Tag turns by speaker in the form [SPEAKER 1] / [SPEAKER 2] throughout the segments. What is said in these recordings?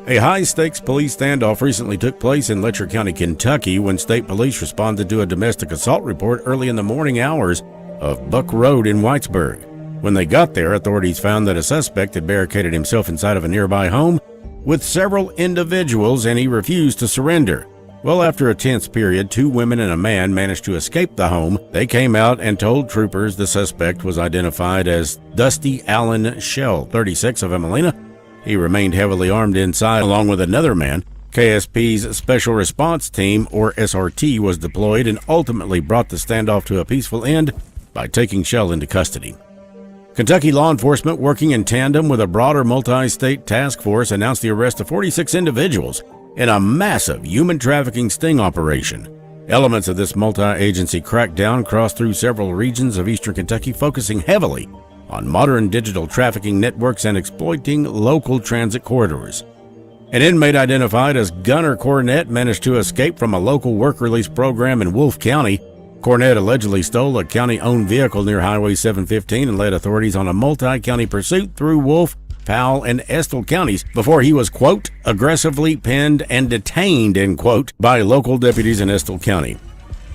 [SPEAKER 1] A high-stakes police standoff recently took place in Letcher County, Kentucky, when state police responded to a domestic assault report early in the morning hours of Buck Road in Whitesburg. When they got there, authorities found that a suspect had barricaded himself inside of a nearby home with several individuals, and he refused to surrender. Well, after a tense period, 2 women and a man managed to escape the home. They came out and told troopers the suspect was identified as Dusty Allen Shell, 36, of Emelina. He remained heavily armed inside, along with another man. KSP's Special Response Team, or SRT, was deployed and ultimately brought the standoff to a peaceful end by taking Shell into custody. Kentucky law enforcement, working in tandem with a broader multi-state task force, announced the arrest of 46 individuals in a massive human trafficking sting operation. Elements of this multi-agency crackdown crossed through several regions of eastern Kentucky, focusing heavily on modern digital trafficking networks and exploiting local transit corridors. An inmate identified as Gunner Cornett managed to escape from a local work release program in Wolfe County. Cornett allegedly stole a county-owned vehicle near Highway 715 and led authorities on a multi-county pursuit through Wolfe, Powell, and Estill counties before he was, quote, aggressively pinned and detained, end quote, by local deputies in Estill County.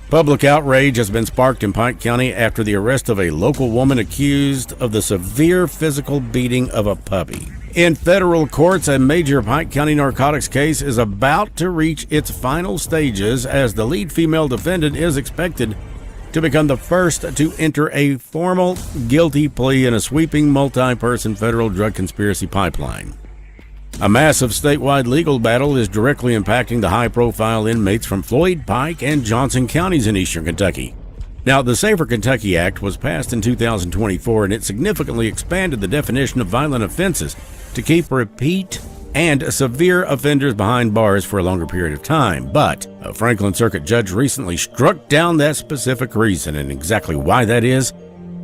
[SPEAKER 1] Public outrage has been sparked in Pike County after the arrest of a local woman accused of the severe physical beating of a puppy. In federal courts, a major Pike County narcotics case is about to reach its final stages, as the lead female defendant is expected to become the first to enter a formal guilty plea in a sweeping multi-person federal drug conspiracy pipeline. A massive statewide legal battle is directly impacting the high-profile inmates from Floyd, Pike, and Johnson counties in eastern Kentucky. Now, the Safer Kentucky Act was passed in 2024, and it significantly expanded the definition of violent offenses to keep repeat and severe offenders behind bars for a longer period of time. But a Franklin Circuit judge recently struck down that specific reason, and exactly why that is,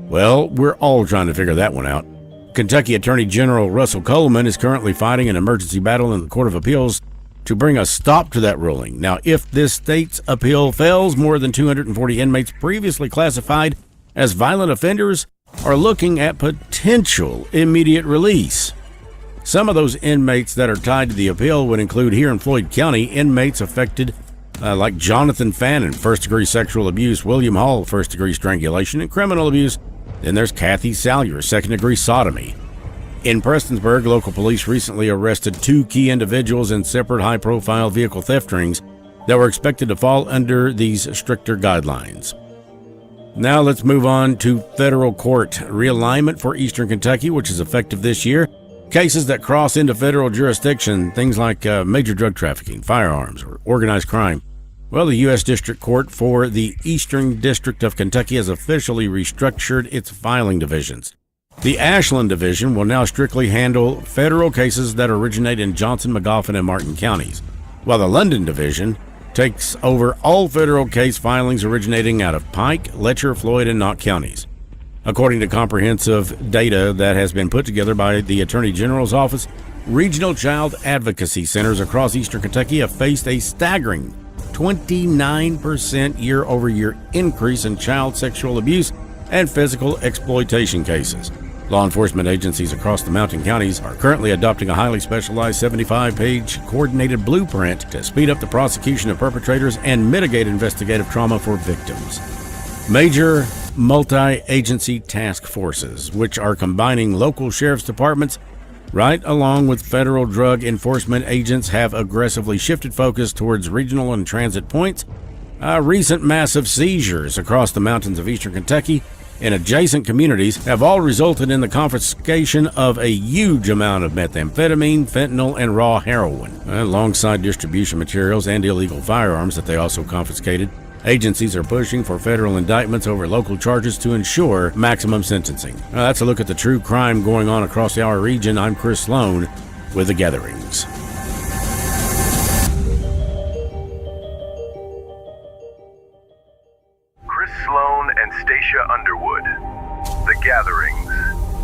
[SPEAKER 1] well, we're all trying to figure that one out. Kentucky Attorney General Russell Coleman is currently fighting an emergency battle in the Court of Appeals to bring a stop to that ruling. Now, if this state's appeal fails, more than 240 inmates previously classified as violent offenders are looking at potential immediate release. Some of those inmates that are tied to the appeal would include, here in Floyd County, inmates affected like Jonathan Fannin, first-degree sexual abuse, William Hall, first-degree strangulation, and criminal abuse. Then there's Kathy Salyer, second-degree sodomy. In Prestonsburg, local police recently arrested 2 key individuals in separate high-profile vehicle theft rings that were expected to fall under these stricter guidelines. Now let's move on to federal court realignment for eastern Kentucky, which is effective this year. Cases that cross into federal jurisdiction, things like major drug trafficking, firearms, or organized crime. Well, the U.S. District Court for the Eastern District of Kentucky has officially restructured its filing divisions. The Ashland Division will now strictly handle federal cases that originate in Johnson, Magoffin, and Martin counties, while the London Division takes over all federal case filings originating out of Pike, Letcher, Floyd, and Knott counties. According to comprehensive data that has been put together by the Attorney General's Office, regional child advocacy centers across eastern Kentucky have faced a staggering 29% year-over-year increase in child sexual abuse and physical exploitation cases. Law enforcement agencies across the mountain counties are currently adopting a highly specialized 75-page coordinated blueprint to speed up the prosecution of perpetrators and mitigate investigative trauma for victims. Major multi-agency task forces, which are combining local sheriff's departments right along with federal drug enforcement agents, have aggressively shifted focus towards regional and transit points. Recent massive seizures across the mountains of eastern Kentucky and adjacent communities have all resulted in the confiscation of a huge amount of methamphetamine, fentanyl, and raw heroin, alongside distribution materials and illegal firearms that they also confiscated. Agencies are pushing for federal indictments over local charges to ensure maximum sentencing. That's a look at the true crime going on across our region. I'm Chris Slone with The Gatherings.
[SPEAKER 2] Chris Slone and Stacia Underwood. The Gatherings.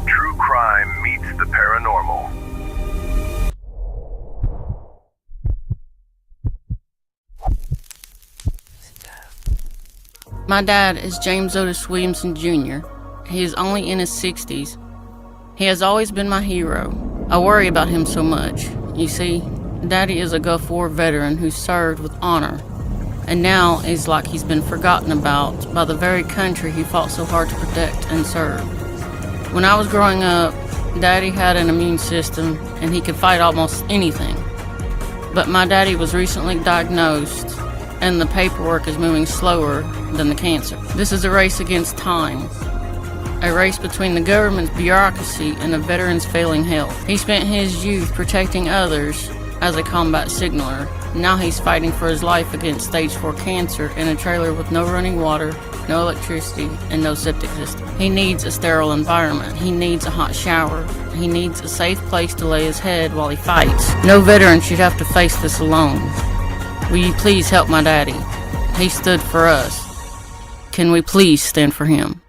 [SPEAKER 2] True crime meets the paranormal.
[SPEAKER 3] My dad is James Otis Williamson Jr. He is only in his 60s. He has always been my hero. I worry about him so much. You see, Daddy is a Gulf War veteran who served with honor, and now is like he's been forgotten about by the very country he fought so hard to protect and serve. When I was growing up, Daddy had an immune system and he could fight almost anything. But my daddy was recently diagnosed and the paperwork is moving slower than the cancer. This is a race against time. A race between the government's bureaucracy and a veteran's failing health. He spent his youth protecting others as a combat signaler. Now he's fighting for his life against stage 4 cancer in a trailer with no running water, no electricity, and no septic system. He needs a sterile environment. He needs a hot shower. He needs a safe place to lay his head while he fights. No veteran should have to face this alone. Will you please help my daddy? He stood for us. Can we please stand for him?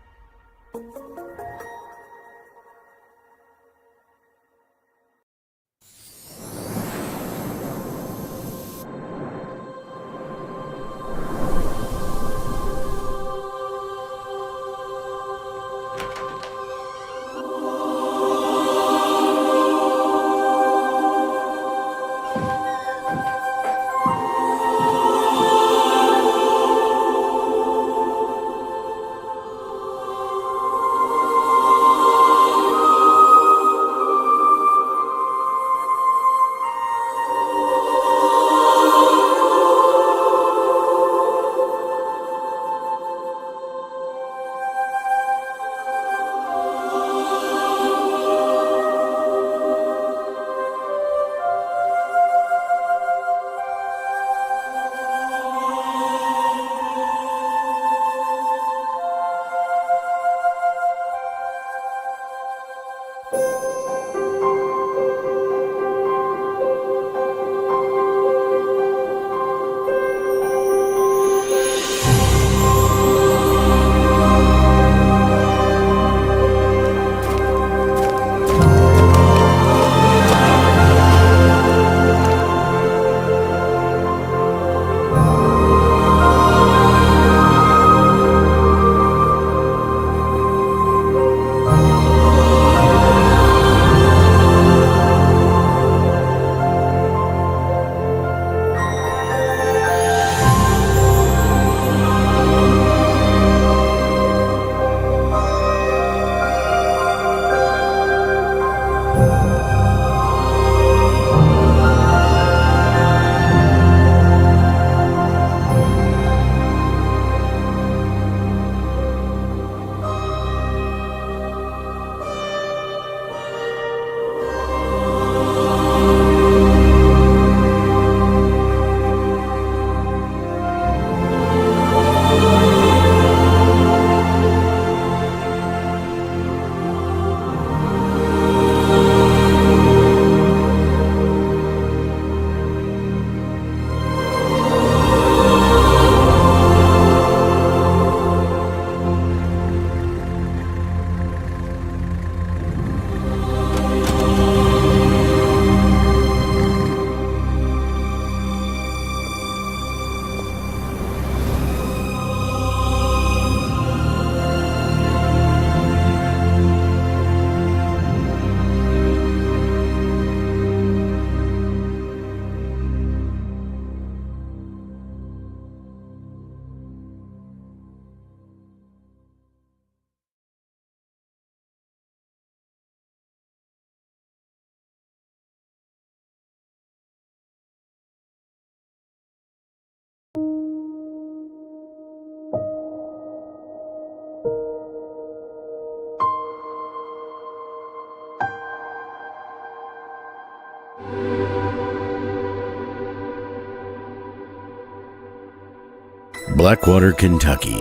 [SPEAKER 1] Blackwater, Kentucky.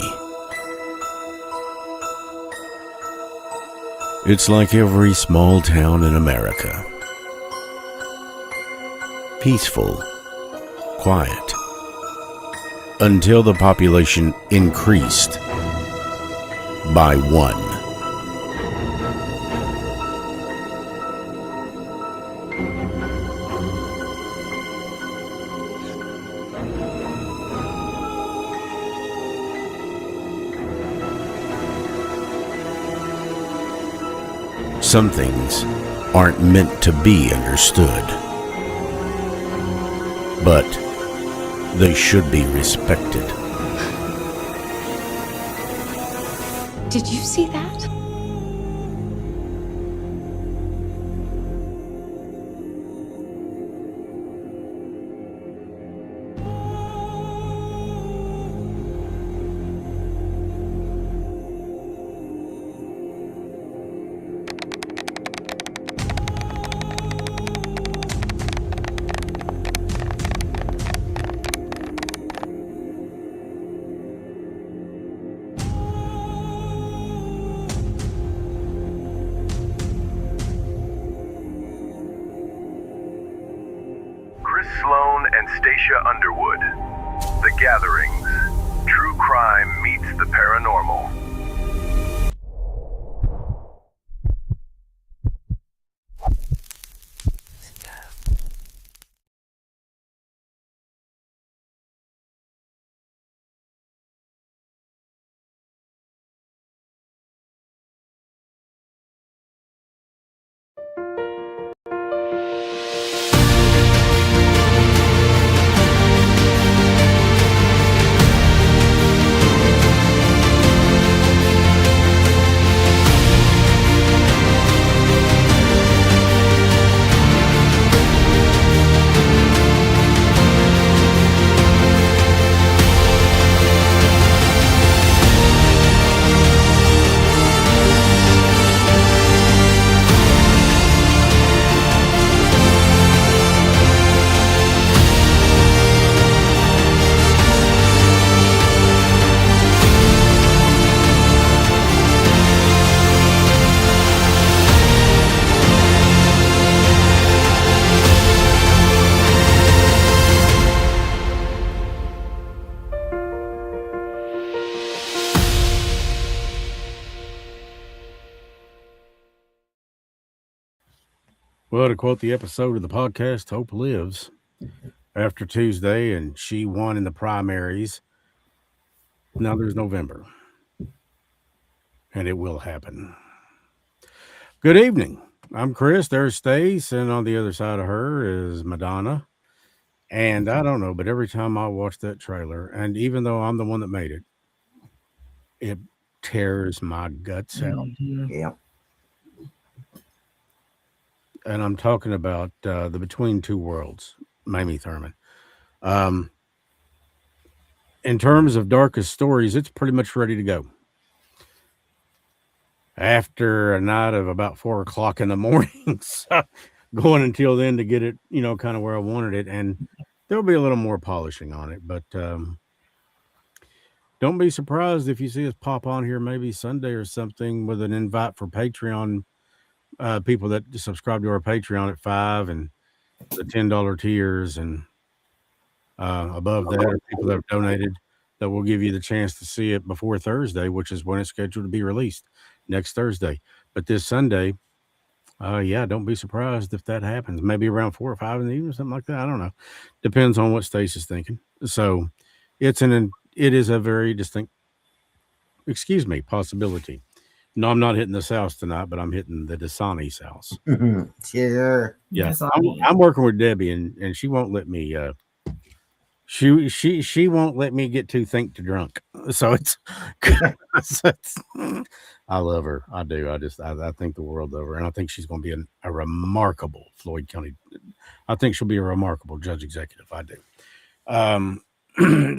[SPEAKER 1] It's like every small town in America. Peaceful, quiet, until the population increased by 1. Some things aren't meant to be understood. but they should be respected.
[SPEAKER 4] Did you see that?
[SPEAKER 2] Slone and Stacia Underwood. The Gatherings. True crime meets the paranormal.
[SPEAKER 1] Well, to quote the episode of the podcast, Hope Lives. After Tuesday, and she won in the primaries. Now there's November. And it will happen. Good evening. I'm Chris. There's Stace, and on the other side of her is Madonna. And I don't know, but every time I watch that trailer, and even though I'm the one that made it, it tears my guts out.
[SPEAKER 5] Yeah.
[SPEAKER 1] And I'm talking about the Between Two Worlds, Mamie Thurman. In terms of darkest stories, it's pretty much ready to go. After a night of about 4 o'clock in the morning, so going until then to get it, kind of where I wanted it. And there'll be a little more polishing on it, but don't be surprised if you see us pop on here maybe Sunday or something with an invite for Patreon people that subscribe to our Patreon at $5 and the $10 tiers, and above that are people that have donated that will give you the chance to see it before Thursday, which is when it's scheduled to be released, next Thursday. But this Sunday, don't be surprised if that happens. Maybe around 4 or 5 in the evening, something like that. I don't know. Depends on what Stacey's thinking. So it is a very distinct, possibility. No, I'm not hitting this house tonight, but I'm hitting the Dasani's house.
[SPEAKER 5] Sure.
[SPEAKER 1] Yeah, I'm working with Debbie, and she won't let me. She won't let me get too drunk. So it's I love her. I do. I think the world of her, and I think she's going to be a remarkable Floyd County. I think she'll be a remarkable judge executive. I do.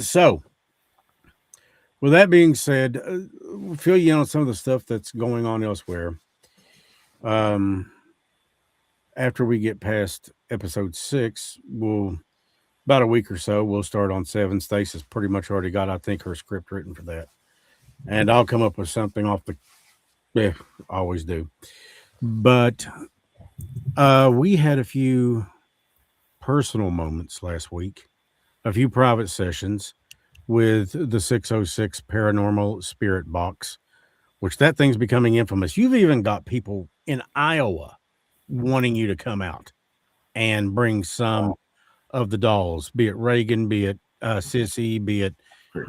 [SPEAKER 1] So, with that being said, fill you in on some of the stuff that's going on elsewhere. After we get past episode 6, about a week or so, we'll start on 7. Stacy's pretty much already got, I think, her script written for that. And I'll come up with something I always do. But we had a few personal moments last week, a few private sessions with the 606 Paranormal Spirit Box, which that thing's becoming infamous. You've even got people in Iowa wanting you to come out and bring some of the dolls, be it Reagan, be it Sissy, be it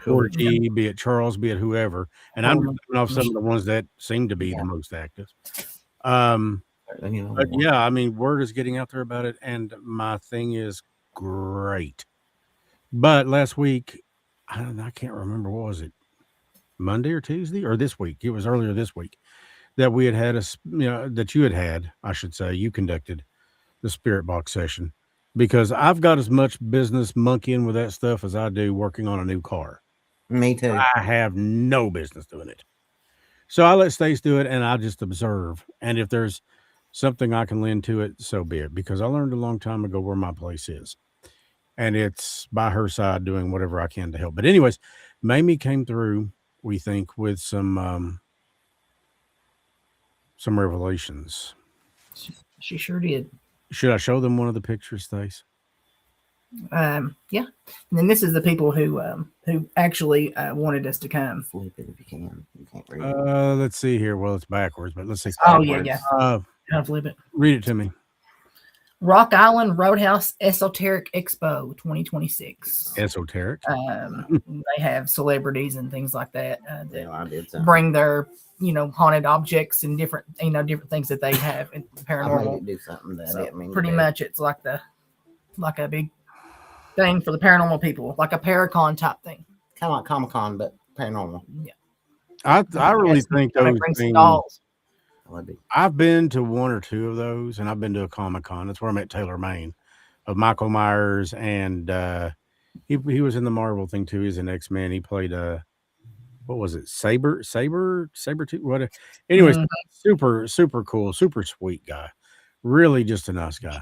[SPEAKER 1] Georgie, be it Charles, be it whoever. And I'm coming off some of the ones that seem to be the most active. But yeah, I mean, word is getting out there about it. And my thing is, great. But last week, I can't remember, what was it, Monday or Tuesday or this week? It was earlier this week that we had that you had, I should say, you conducted the spirit box session, because I've got as much business monkeying with that stuff as I do working on a new car.
[SPEAKER 5] Me too.
[SPEAKER 1] I have no business doing it. So I let Stace do it, and I just observe. And if there's something I can lend to it, so be it. Because I learned a long time ago where my place is, and it's by her side, doing whatever I can to help. But anyways, Mamie came through, we think, with some revelations.
[SPEAKER 6] She sure did.
[SPEAKER 1] Should I show them one of the pictures, Stace?
[SPEAKER 6] Yeah. And then this is the people who actually wanted us to come.
[SPEAKER 5] Flip it if you can. You can't read it.
[SPEAKER 1] Let's see here. Well, it's backwards, but let's see.
[SPEAKER 6] Oh, yeah. I'll flip it.
[SPEAKER 1] Read it to me.
[SPEAKER 6] Rock Island Roadhouse Esoteric Expo 2026.
[SPEAKER 1] Esoteric.
[SPEAKER 6] They have celebrities and things like that
[SPEAKER 5] I did something.
[SPEAKER 6] bring their haunted objects and different things that they have in
[SPEAKER 5] I
[SPEAKER 6] paranormal.
[SPEAKER 5] made it do something that I
[SPEAKER 6] So
[SPEAKER 5] didn't mean to
[SPEAKER 6] pretty
[SPEAKER 5] do.
[SPEAKER 6] much it's like a big thing for the paranormal people, like a Paracon type thing.
[SPEAKER 5] Kind of like Comic-Con, but paranormal.
[SPEAKER 6] Yeah.
[SPEAKER 1] I really
[SPEAKER 6] Yes,
[SPEAKER 1] think
[SPEAKER 6] they
[SPEAKER 1] those
[SPEAKER 6] bring some
[SPEAKER 1] things.
[SPEAKER 6] dolls.
[SPEAKER 5] I would be.
[SPEAKER 1] I've been to one or two of those, and I've been to a Comic-Con. That's where I met Taylor Maine of Michael Myers, and he was in the Marvel thing too. He's an X-Men. He played what was it? Saber-tooth? What? Anyways, super cool, super sweet guy. Really just a nice guy.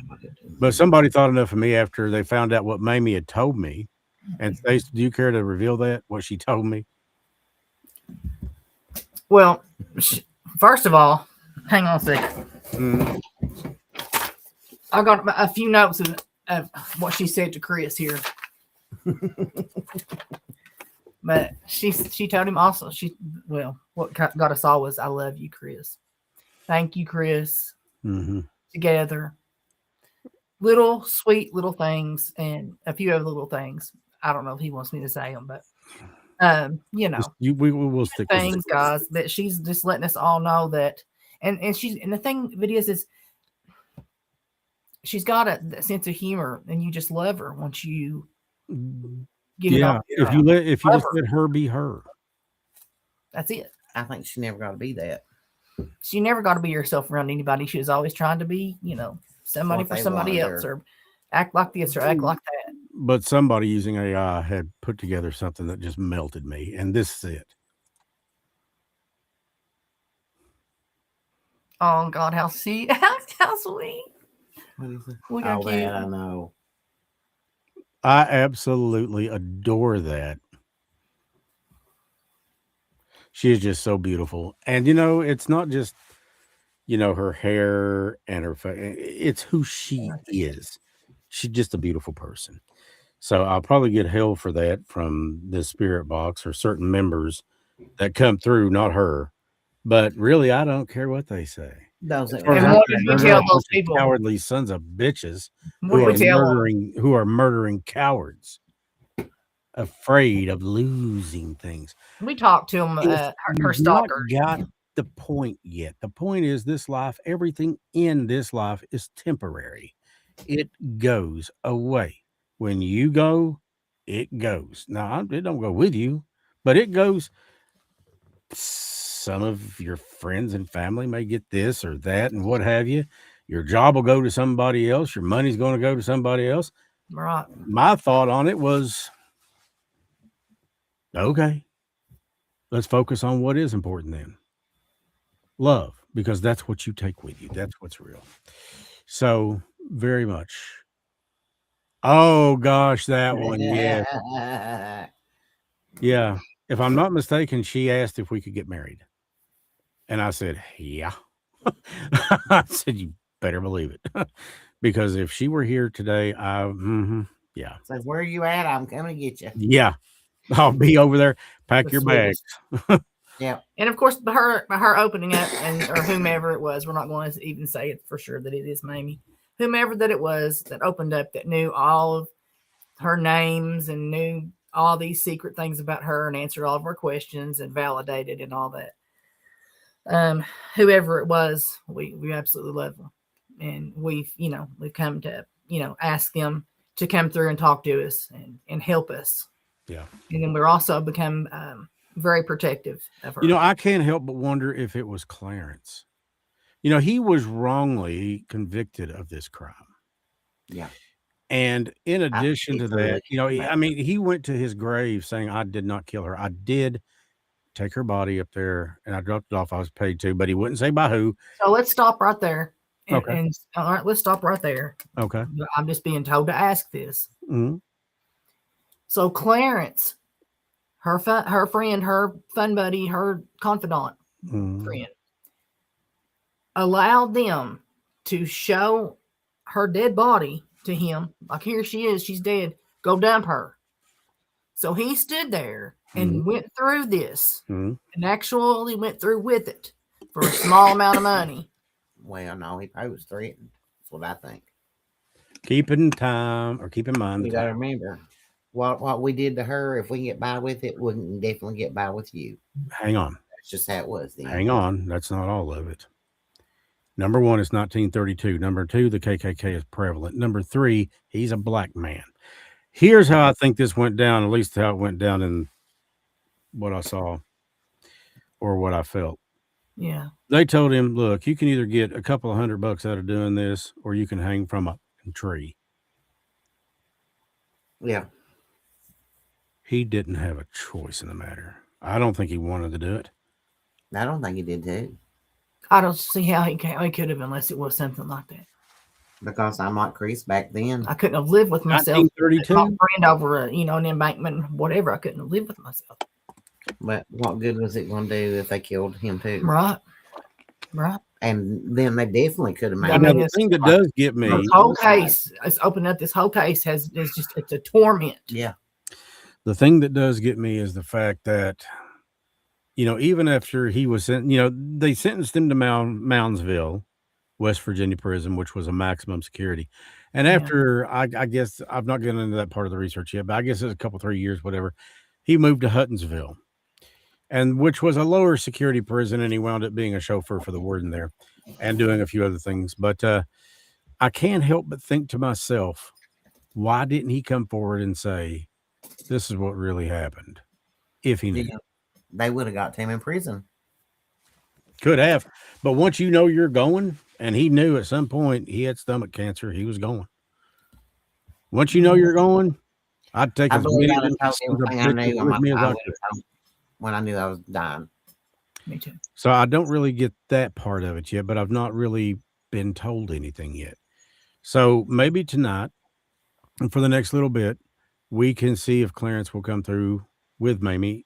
[SPEAKER 1] But somebody thought enough of me after they found out what Mamie had told me. And Stace, do you care to reveal that, what she told me?
[SPEAKER 6] Well, first of all, hang on a second. I got a few notes of what she said to Chris here. But she told him also, what got us all was, I love you, Chris. Thank you, Chris.
[SPEAKER 1] Mm-hmm.
[SPEAKER 6] Together. Little sweet little things and a few other little things. I don't know if he wants me to say them, but
[SPEAKER 1] We will stick with
[SPEAKER 6] things, guys, that she's just letting us all know that, and the thing of it is she's got a sense of humor, and you just love her once you get it off.
[SPEAKER 1] If you just let her be her.
[SPEAKER 6] That's it.
[SPEAKER 5] I think she never got to be that.
[SPEAKER 6] She never got to be herself around anybody. She was always trying to be, somebody
[SPEAKER 5] What
[SPEAKER 6] for
[SPEAKER 5] they
[SPEAKER 6] somebody
[SPEAKER 5] wanted
[SPEAKER 6] else,
[SPEAKER 5] her.
[SPEAKER 6] or act like this or act like that.
[SPEAKER 1] But somebody using AI had put together something that just melted me, and this is it.
[SPEAKER 6] Oh God, how sweet! How sweet!
[SPEAKER 5] What is it?
[SPEAKER 6] Look how
[SPEAKER 5] Oh,
[SPEAKER 6] cute.
[SPEAKER 5] that I know.
[SPEAKER 1] I absolutely adore that. She is just so beautiful. And, it's not just, her hair and her face. It's who she is. She's just a beautiful person. So I'll probably get hell for that from the spirit box or certain members that come through, not her. But really, I don't care what they say.
[SPEAKER 5] Those
[SPEAKER 1] As far as
[SPEAKER 6] And
[SPEAKER 1] I'm
[SPEAKER 6] what did we
[SPEAKER 1] concerned,
[SPEAKER 6] tell
[SPEAKER 1] they're a
[SPEAKER 6] those
[SPEAKER 1] bunch of
[SPEAKER 6] people?
[SPEAKER 1] cowardly sons of bitches
[SPEAKER 6] What did we tell them?
[SPEAKER 1] who are murdering cowards, afraid of losing things.
[SPEAKER 6] We talked to them, her
[SPEAKER 1] You've
[SPEAKER 6] stalkers.
[SPEAKER 1] not got the point yet. The point is, this life, everything in this life is temporary. It goes away. When you go, it goes. Now, it don't go with you, but it goes. Some of your friends and family may get this or that and what have you. Your job will go to somebody else. Your money's going to go to somebody else.
[SPEAKER 6] Right.
[SPEAKER 1] My thought on it was, okay, let's focus on what is important then. Love, because that's what you take with you. That's what's real. So, very much. Oh, gosh, that one. Yeah. Yeah. If I'm not mistaken, she asked if we could get married. And I said, yeah. I said, you better believe it. Because if she were here today, yeah.
[SPEAKER 5] So where are you at? I'm coming to get you.
[SPEAKER 1] Yeah. I'll be over there. Pack your bags.
[SPEAKER 5] Yeah.
[SPEAKER 6] And of course, her opening up, or whomever it was, we're not going to even say it for sure that it is Mamie. Whomever that it was that opened up, that knew all of her names and knew all these secret things about her and answered all of her questions and validated and all that. Whoever it was, we absolutely love them. And we've come to, ask them to come through and talk to us and help us.
[SPEAKER 1] Yeah.
[SPEAKER 6] And then we're also become very protective of her.
[SPEAKER 1] You know, I can't help but wonder if it was Clarence. You know, he was wrongly convicted of this crime.
[SPEAKER 5] Yeah.
[SPEAKER 1] And in addition to
[SPEAKER 5] it's really
[SPEAKER 1] that, you know,
[SPEAKER 5] bad.
[SPEAKER 1] I mean, he went to his grave saying, I did not kill her. I did take her body up there and I dropped it off. I was paid to, but he wouldn't say by who.
[SPEAKER 6] So let's stop right there.
[SPEAKER 1] Okay.
[SPEAKER 6] And all right, let's stop right there.
[SPEAKER 1] Okay.
[SPEAKER 6] I'm just being told to ask this.
[SPEAKER 1] Mm-hmm.
[SPEAKER 6] So Clarence, her friend, her fun buddy, her confidant friend, allowed them to show her dead body to him. Like, here she is, she's dead. Go dump her. So he stood there and went through this and actually went through with it for a small amount of money.
[SPEAKER 5] Well, no, he probably was threatened. That's what I think.
[SPEAKER 1] Keep in mind
[SPEAKER 5] You gotta remember what we did to her. If we can get by with it, we can definitely get by with you.
[SPEAKER 1] Hang on.
[SPEAKER 5] That's just how it was then.
[SPEAKER 1] Hang on. That's not all of it. Number one, it's 1932. Number two, the KKK is prevalent. Number three, he's a black man. Here's how I think this went down, at least how it went down in what I saw or what I felt.
[SPEAKER 6] Yeah.
[SPEAKER 1] They told him, look, you can either get a couple of $100 out of doing this, or you can hang from a tree.
[SPEAKER 5] Yeah.
[SPEAKER 1] He didn't have a choice in the matter. I don't think he wanted to do it.
[SPEAKER 5] I don't think he did too.
[SPEAKER 6] I don't see how he could have unless it was something like that.
[SPEAKER 5] Because I'm like Chris back then.
[SPEAKER 6] I couldn't have lived with myself.
[SPEAKER 1] 1932?
[SPEAKER 6] My friend over an embankment, whatever. I couldn't have lived with myself.
[SPEAKER 5] But what good was it going to do if they killed him too?
[SPEAKER 6] Right.
[SPEAKER 5] And then they definitely could have made.
[SPEAKER 6] I mean,
[SPEAKER 1] the thing that does get me,
[SPEAKER 6] this whole case, it's opened up. This whole case it's a torment.
[SPEAKER 5] Yeah.
[SPEAKER 1] the thing that does get me is the fact that, you know, even after he was sent, you know, they sentenced him to Moundsville, West Virginia prison, which was a maximum security. And after, I guess, I've not gotten into that part of the research yet, but I guess it was a couple, 3 years, whatever. He moved to Huttonsville, and which was a lower security prison, and he wound up being a chauffeur for the warden there and doing a few other things. But I can't help but think to myself, why didn't he come forward and say, this is what really happened? If he knew.
[SPEAKER 5] Yeah. They would have got him in prison.
[SPEAKER 1] Could have. But once you know you're going, and he knew at some point he had stomach cancer, he was going. Once you know you're going, I'd take as many
[SPEAKER 5] I told everything I knew
[SPEAKER 1] with me as I could.
[SPEAKER 5] when I knew I was dying.
[SPEAKER 6] Me too.
[SPEAKER 1] So I don't really get that part of it yet, but I've not really been told anything yet. So maybe tonight, and for the next little bit, we can see if Clarence will come through with Mamie.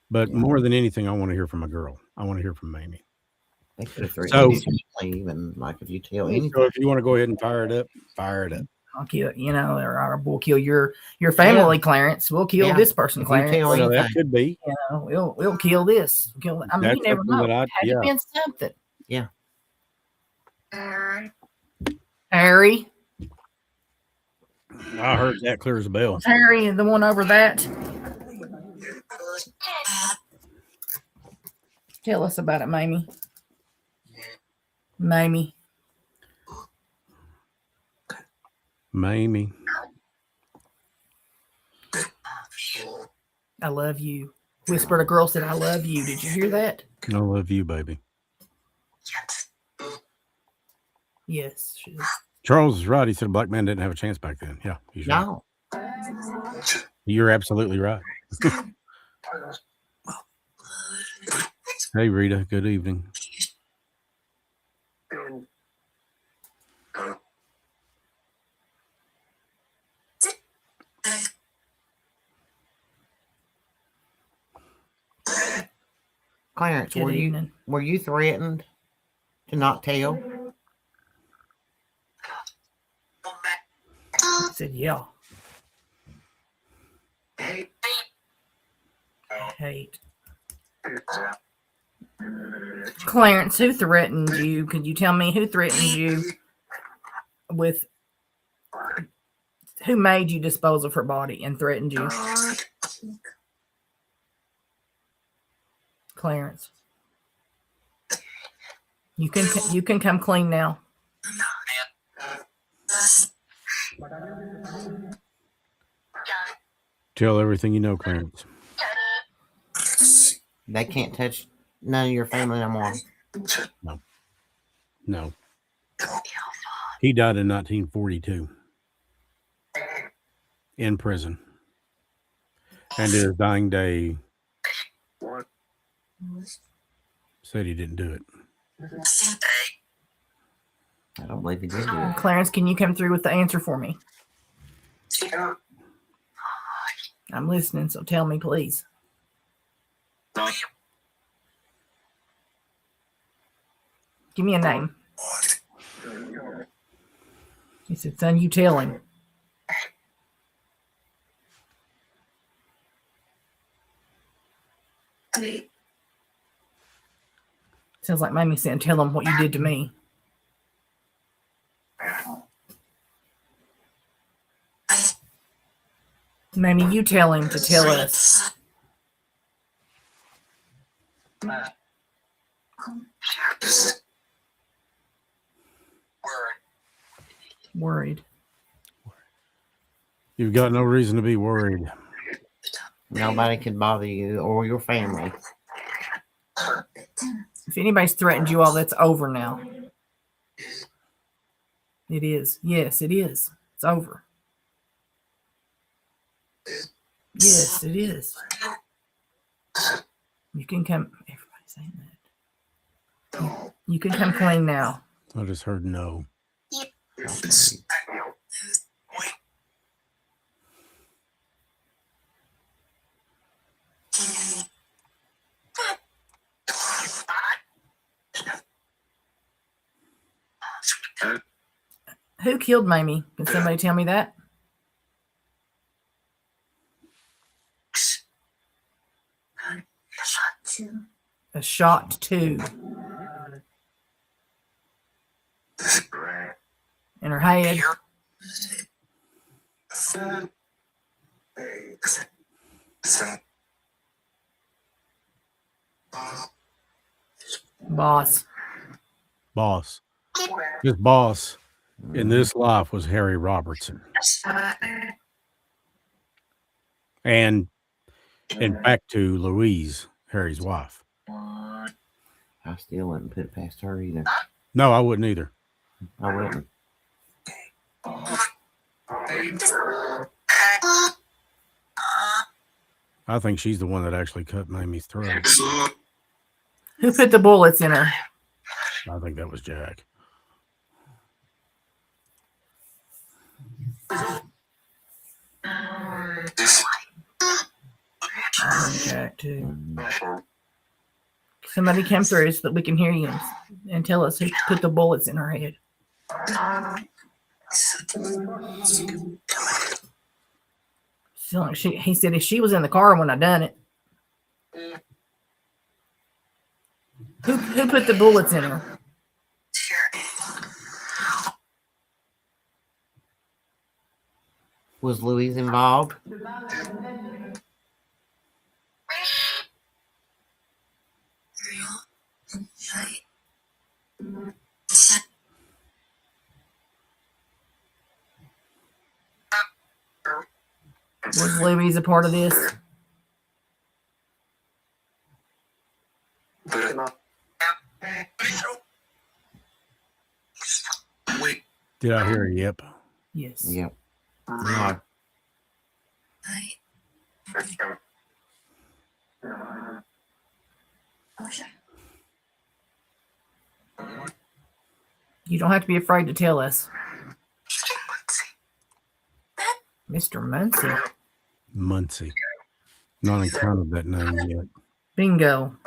[SPEAKER 1] But more than anything, I want to hear from a girl. I want to hear from Mamie.
[SPEAKER 5] They could have
[SPEAKER 1] So-
[SPEAKER 5] even like if you tell anything.
[SPEAKER 1] So if you want to go ahead and fire it up, fire it up.
[SPEAKER 6] I'll kill, or we'll kill your family, Clarence. We'll kill this person,
[SPEAKER 5] If you
[SPEAKER 6] Clarence.
[SPEAKER 5] tell
[SPEAKER 1] So that
[SPEAKER 5] anything.
[SPEAKER 1] could be.
[SPEAKER 6] We'll kill this. I mean,
[SPEAKER 1] That's
[SPEAKER 6] you never
[SPEAKER 1] something
[SPEAKER 6] know.
[SPEAKER 1] that
[SPEAKER 6] Had to been something.
[SPEAKER 5] Yeah.
[SPEAKER 6] Harry.
[SPEAKER 1] I heard that clear as a bell.
[SPEAKER 6] Harry and the one over that. Tell us about it, Mamie. Mamie.
[SPEAKER 1] Mamie.
[SPEAKER 6] I love you. Whispered a girl said, I love you. Did you hear that?
[SPEAKER 1] I love you, baby.
[SPEAKER 6] Yes. She did.
[SPEAKER 1] Charles is right. He said a black man didn't have a chance back then. Yeah, he's right.
[SPEAKER 5] No.
[SPEAKER 1] You're absolutely right. Hey, Rita. Good evening.
[SPEAKER 5] Clarence,
[SPEAKER 6] Good evening.
[SPEAKER 5] were you threatened to not tell?
[SPEAKER 6] I said, yeah. Hate. Clarence, who threatened you? Could you tell me who threatened you with who made you dispose of her body and threatened you? Clarence. You can come clean now.
[SPEAKER 1] Tell everything you know, Clarence.
[SPEAKER 5] They can't touch none of your family no more.
[SPEAKER 1] No. He died in 1942 in prison. And his dying day said he didn't do it.
[SPEAKER 5] I don't believe he did do it.
[SPEAKER 6] Clarence, can you come through with the answer for me? I'm listening, so tell me, please. Give me a name. He said, son, you tell him. Sounds like Mamie saying, tell him what you did to me. Mamie, you tell him to tell us. Worried.
[SPEAKER 1] You've got no reason to be worried.
[SPEAKER 5] Nobody can bother you or your family.
[SPEAKER 6] If anybody's threatened you all, that's over now. It is. Yes, it is. It's over. Yes, it is. You can come. Everybody's saying that. You can come clean now.
[SPEAKER 1] I just heard no.
[SPEAKER 6] Who killed Mamie? Can somebody tell me that? A shot too. In her head. Boss.
[SPEAKER 1] His boss in this life was Harry Robertson. And back to Louise, Harry's wife.
[SPEAKER 5] I still wouldn't put it past her either.
[SPEAKER 1] No, I wouldn't either.
[SPEAKER 5] I wouldn't.
[SPEAKER 1] I think she's the one that actually cut Mamie's throat.
[SPEAKER 6] Who put the bullets in her?
[SPEAKER 1] I think that was Jack.
[SPEAKER 6] Jack too. Somebody come through so that we can hear you and tell us who put the bullets in her head. So he said if she was in the car when I done it. Who put the bullets in her?
[SPEAKER 5] Was Louise involved?
[SPEAKER 6] Was Louise a part of this?
[SPEAKER 1] Did I hear a yep?
[SPEAKER 6] Yes.
[SPEAKER 5] Yep. No.
[SPEAKER 6] You don't have to be afraid to tell us. Mr. Muncie.
[SPEAKER 1] Muncie. Not encountered that name yet.
[SPEAKER 6] Bingo.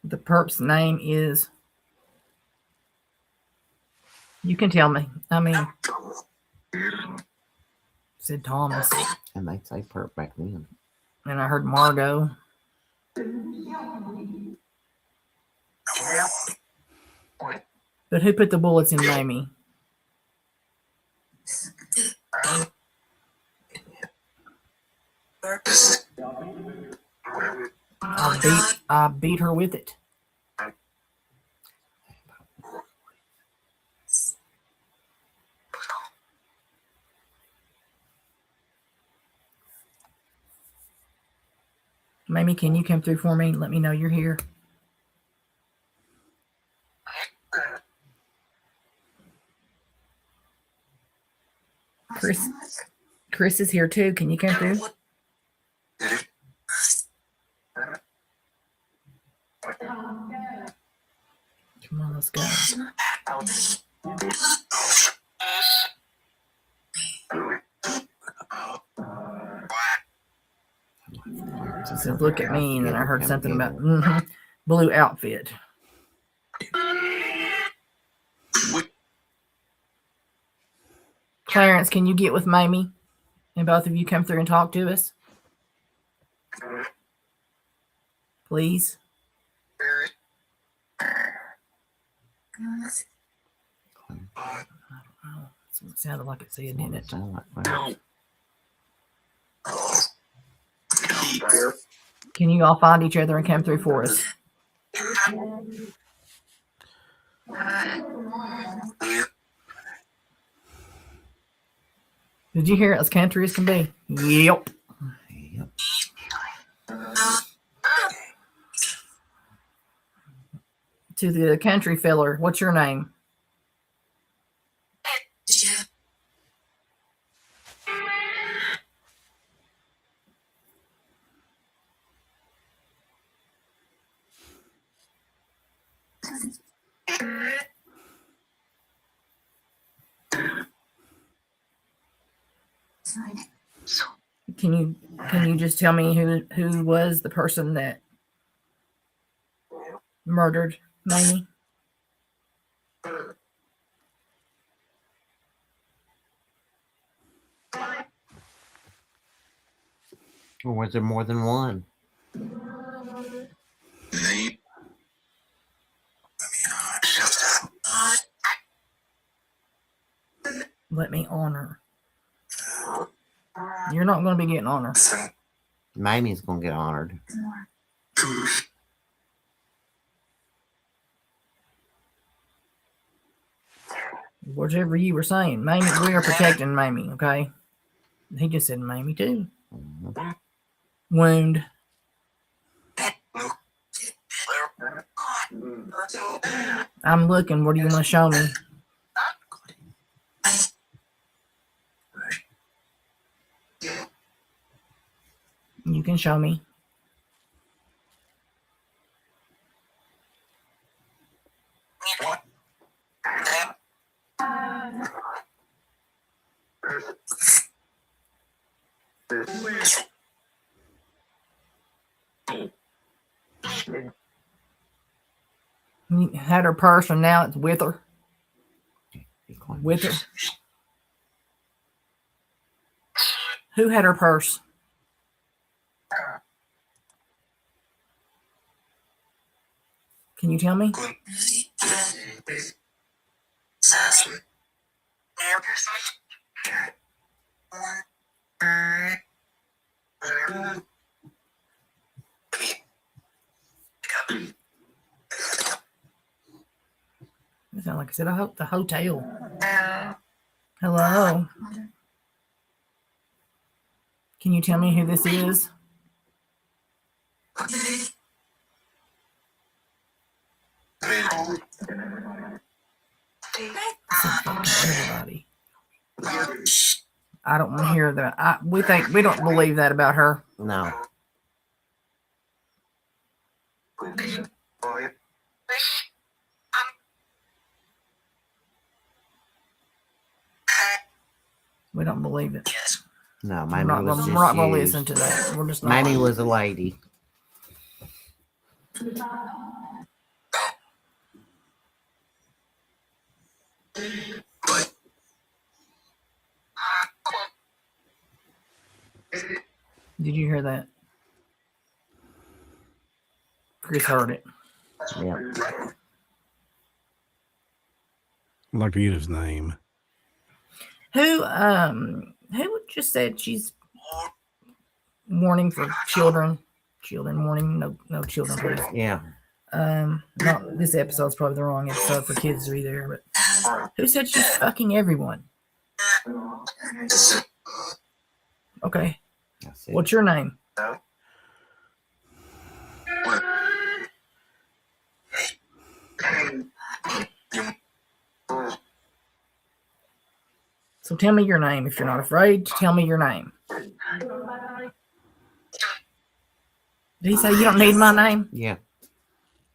[SPEAKER 6] The perp's name is. You can tell me. I mean, said Thomas.
[SPEAKER 5] And they say perp back then.
[SPEAKER 6] And I heard Margot. But who put the bullets in Mamie? I beat her with it. Mamie, can you come through for me? Let me know you're here. Chris is here too. Can you come through? Come on, let's go. She said, look at me, and then I heard something about blue outfit. Clarence, can you get with Mamie? And both of you come through and talk to us? Please. I don't know. It sounded like it said, didn't it? Can you all find each other and come through for us? Did you hear it as country as can be? Yep. To the country filler, what's your name? Can you just tell me who was the person that murdered Mamie?
[SPEAKER 5] Or was there more than one?
[SPEAKER 6] Let me on her. You're not going to be getting on her.
[SPEAKER 5] Mamie's gonna get honored.
[SPEAKER 6] Whatever you were saying, Mamie, we are protecting Mamie, okay? He just said Mamie too. Wound. I'm looking. What are you going to show me? You can show me. You had her purse and now it's with her. With her. Who had her purse? Can you tell me? It sounds like I said, I hope the hotel. Hello. Can you tell me who this is? Everybody. I don't want to hear that. We don't believe that about her.
[SPEAKER 5] No.
[SPEAKER 6] We don't believe it.
[SPEAKER 5] No,
[SPEAKER 6] We're
[SPEAKER 5] Mamie
[SPEAKER 6] not
[SPEAKER 5] was just
[SPEAKER 6] going to
[SPEAKER 5] used.
[SPEAKER 6] listen to that. We're just not.
[SPEAKER 5] Mamie was a lady.
[SPEAKER 6] Did you hear that? Chris heard it.
[SPEAKER 5] Yeah.
[SPEAKER 1] I'd like to get his name.
[SPEAKER 6] Who just said she's warning for children? Children warning, no children, please.
[SPEAKER 5] Yeah.
[SPEAKER 6] Not this episode's probably the wrong episode for kids to be there, but who said she's fucking everyone? Okay. What's your name? So tell me your name. If you're not afraid, tell me your name. Did he say you don't need my name?
[SPEAKER 5] Yeah.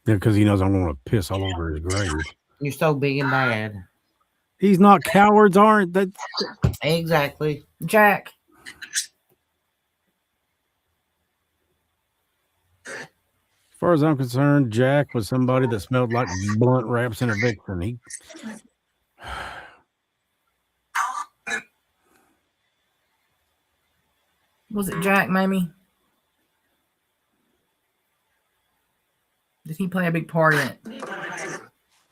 [SPEAKER 1] Yeah, because he knows I'm going to piss all over his grave.
[SPEAKER 5] You're so big and bad.
[SPEAKER 1] He's not cowards, aren't they?
[SPEAKER 5] Exactly.
[SPEAKER 6] Jack.
[SPEAKER 1] As far as I'm concerned, Jack was somebody that smelled like blunt wraps in a vixen. He
[SPEAKER 6] Was it Jack, Mamie? Did he play a big part in it?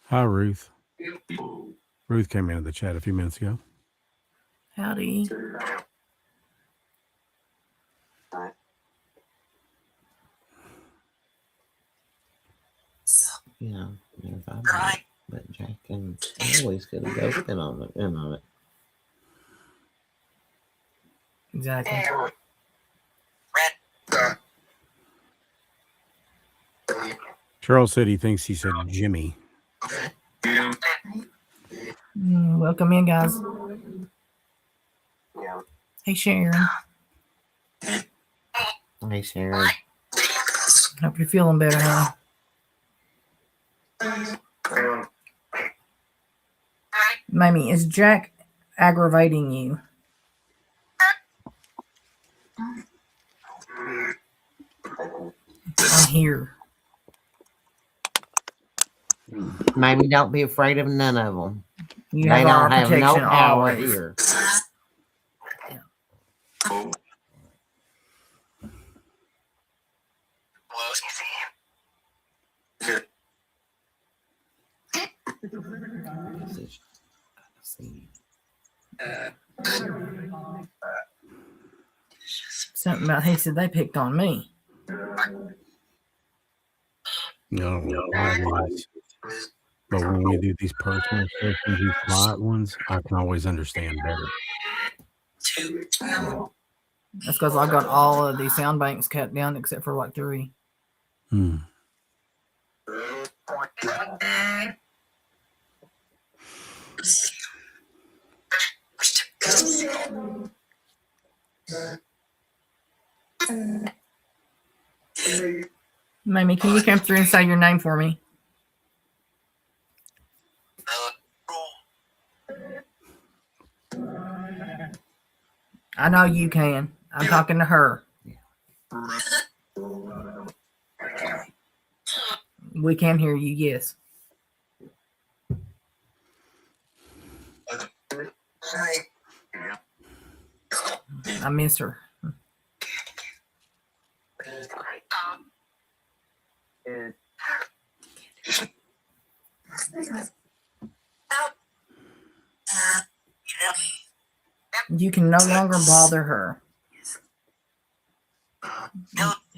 [SPEAKER 1] Hi, Ruth. Ruth came into the chat a few minutes ago.
[SPEAKER 6] Howdy.
[SPEAKER 5] You know, never thought about it. But Jack and always could have ghosted on it. In on it.
[SPEAKER 6] Exactly.
[SPEAKER 1] Charles said he thinks he said Jimmy.
[SPEAKER 6] Welcome in, guys. Hey, Sharon.
[SPEAKER 5] Hey, Sharon.
[SPEAKER 6] Hope you're feeling better, huh? Mamie, is Jack aggravating you? I'm here.
[SPEAKER 5] Maybe don't be afraid of none of them.
[SPEAKER 6] You
[SPEAKER 5] They
[SPEAKER 6] have our
[SPEAKER 5] don't have no
[SPEAKER 6] protection
[SPEAKER 5] power
[SPEAKER 6] always.
[SPEAKER 5] here.
[SPEAKER 6] Something about he said they picked on me.
[SPEAKER 1] No, I was. But when we do these personal sessions, these quiet ones, I can always understand better.
[SPEAKER 6] That's because I got all of these sound banks cut down except for like 3.
[SPEAKER 1] Hmm.
[SPEAKER 6] Mamie, can you come through and say your name for me? I know you can. I'm talking to her. We can hear you, yes. I miss her. You can no longer bother her.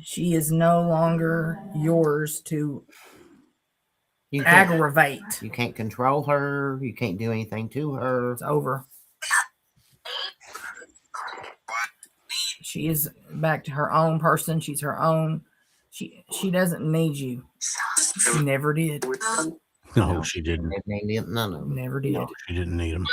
[SPEAKER 6] She is no longer yours to aggravate.
[SPEAKER 5] You can't control her. You can't do anything to her.
[SPEAKER 6] It's over. She is back to her own person. She's her own. She doesn't need you. She never did.
[SPEAKER 1] No, she didn't.
[SPEAKER 5] They didn't, none of them.
[SPEAKER 6] Never did.
[SPEAKER 1] No, she didn't need him.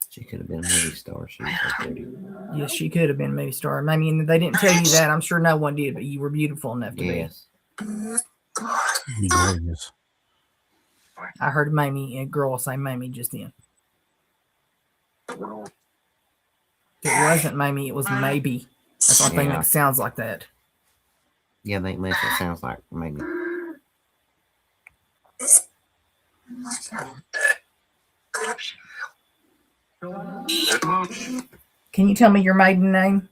[SPEAKER 5] She could have been a movie star. She was so pretty.
[SPEAKER 6] Yes, she could have been a movie star. I mean, they didn't tell you that. I'm sure no one did, but you were beautiful enough to
[SPEAKER 5] Yes.
[SPEAKER 1] Be gorgeous.
[SPEAKER 6] be. I heard Mamie, a girl say Mamie just then. If it wasn't Mamie, it was maybe. That's the only thing that sounds like that.
[SPEAKER 5] Yeah, I think that's what it sounds like. Maybe.
[SPEAKER 6] Can you tell me your maiden name,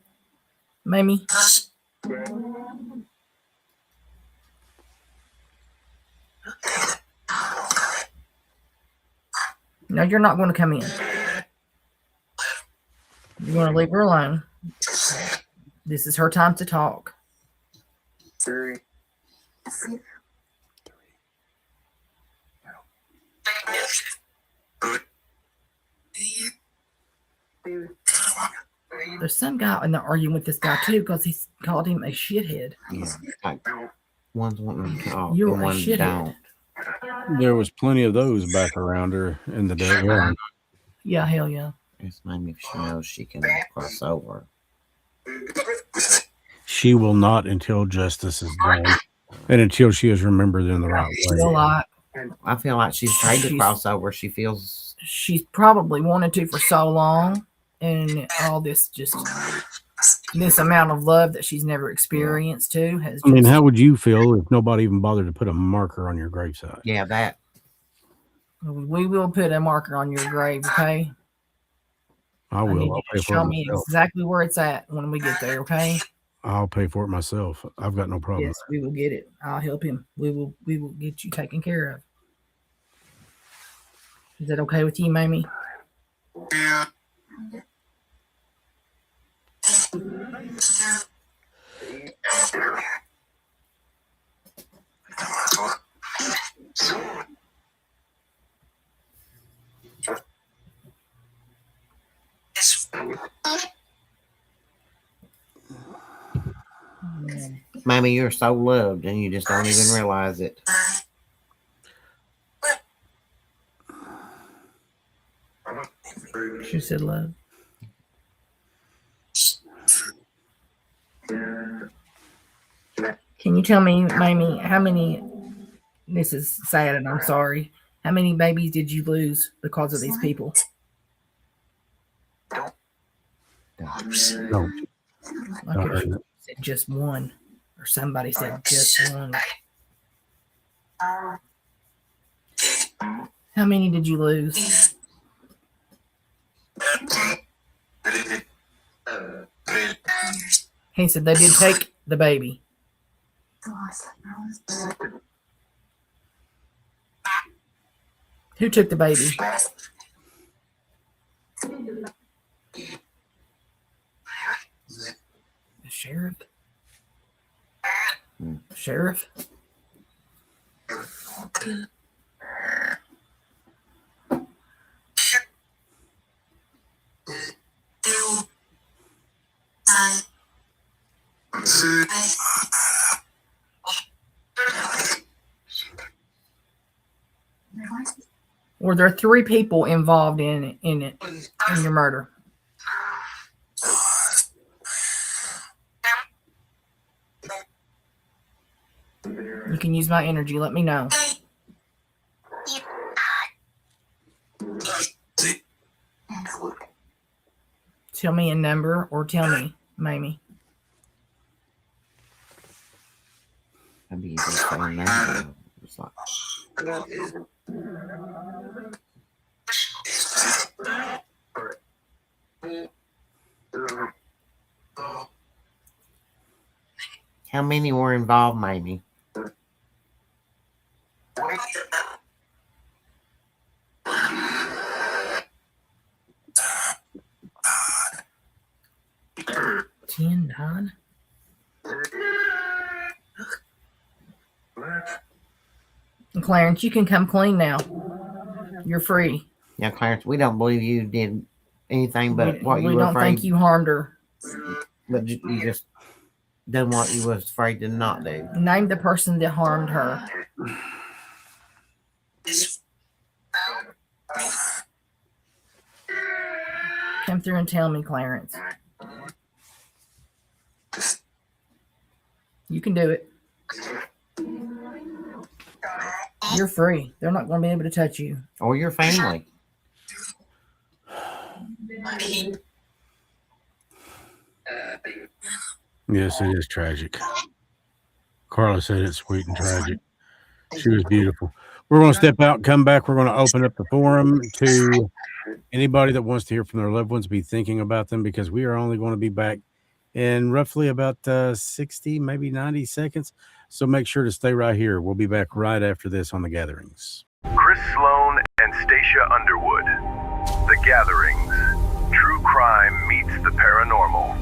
[SPEAKER 6] Mamie? No, you're not going to come in. You're going to leave her alone. This is her time to talk. There's some guy in the arguing with this guy too because he called him a shithead.
[SPEAKER 5] Yeah, like one's wanting to talk
[SPEAKER 6] You're
[SPEAKER 5] and
[SPEAKER 6] a
[SPEAKER 5] one
[SPEAKER 6] shithead.
[SPEAKER 5] don't.
[SPEAKER 1] There was plenty of those back around her in the day. Yeah.
[SPEAKER 6] Yeah, hell yeah.
[SPEAKER 5] It's maybe if she knows she can cross over.
[SPEAKER 1] She will not until justice is done, and until she is remembered in the right
[SPEAKER 6] Feel
[SPEAKER 1] way.
[SPEAKER 6] like
[SPEAKER 5] I feel like she's afraid to cross over. She feels
[SPEAKER 6] she's probably wanted to for so long, and all this amount of love that she's never experienced too has.
[SPEAKER 1] I mean, how would you feel if nobody even bothered to put a marker on your graveside?
[SPEAKER 5] yeah, that
[SPEAKER 6] We will put a marker on your grave, okay?
[SPEAKER 1] I
[SPEAKER 6] I need
[SPEAKER 1] will.
[SPEAKER 6] you
[SPEAKER 1] I'll
[SPEAKER 6] to
[SPEAKER 1] pay for
[SPEAKER 6] show
[SPEAKER 1] it
[SPEAKER 6] me
[SPEAKER 1] myself.
[SPEAKER 6] exactly where it's at when we get there, okay?
[SPEAKER 1] I'll pay for it myself. I've got no problem.
[SPEAKER 6] Yes, we will get it. I'll help him. We will get you taken care of. Is that okay with you, Mamie?
[SPEAKER 5] Mammy, you're so loved and you just don't even realize it.
[SPEAKER 6] She said love. Can you tell me, Mamie, how many, this is sad and I'm sorry, how many babies did you lose because of these people?
[SPEAKER 1] No.
[SPEAKER 6] I could have said just one, or somebody said just one. How many did you lose? He said they did take the baby. Who took the baby? The sheriff? Sheriff? Were there 3 people involved in your murder? You can use my energy. Let me know. Tell me a number or tell me, Mamie.
[SPEAKER 5] Maybe you just say a number. It's like, how many were involved, Mamie?
[SPEAKER 6] Ten, 9? Clarence, you can come clean now. You're free.
[SPEAKER 5] Now, Clarence, we don't believe you did anything but what you
[SPEAKER 6] We
[SPEAKER 5] were
[SPEAKER 6] don't
[SPEAKER 5] afraid.
[SPEAKER 6] think you harmed her.
[SPEAKER 5] But you just done what you was afraid to not do.
[SPEAKER 6] Name the person that harmed her. Come through and tell me, Clarence. You can do it. You're free. They're not going to be able to touch you.
[SPEAKER 5] Or your family.
[SPEAKER 1] Yes, it is tragic. Carla said it's sweet and tragic. She was beautiful. We're going to step out and come back. We're going to open up the forum to anybody that wants to hear from their loved ones, be thinking about them, because we are only going to be back in roughly about 60, maybe 90 seconds. So make sure to stay right here. We'll be back right after this on The Gatherings.
[SPEAKER 2] Chris Slone and Stacia Underwood. The Gatherings. True crime meets the paranormal.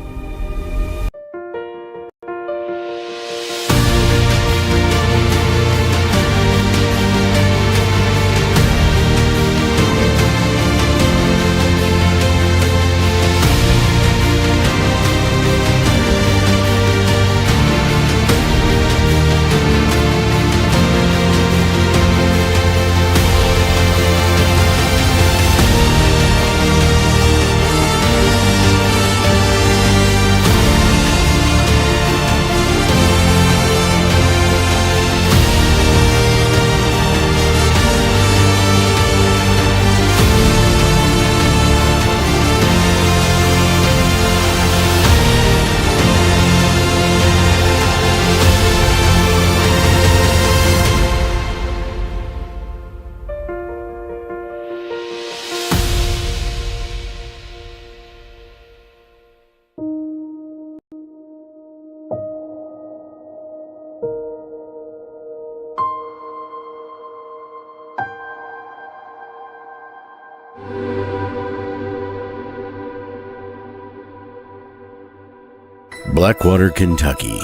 [SPEAKER 1] Blackwater, Kentucky.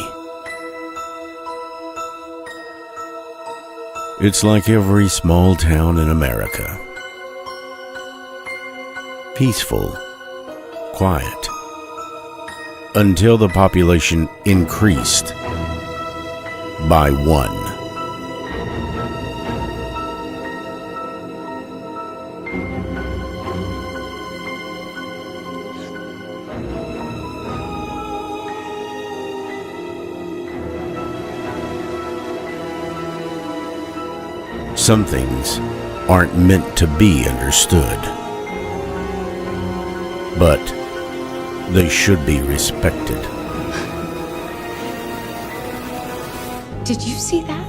[SPEAKER 1] It's like every small town in America. Peaceful, quiet, until the population increased by 1. Some things aren't meant to be understood, but they should be respected.
[SPEAKER 4] Did you see that?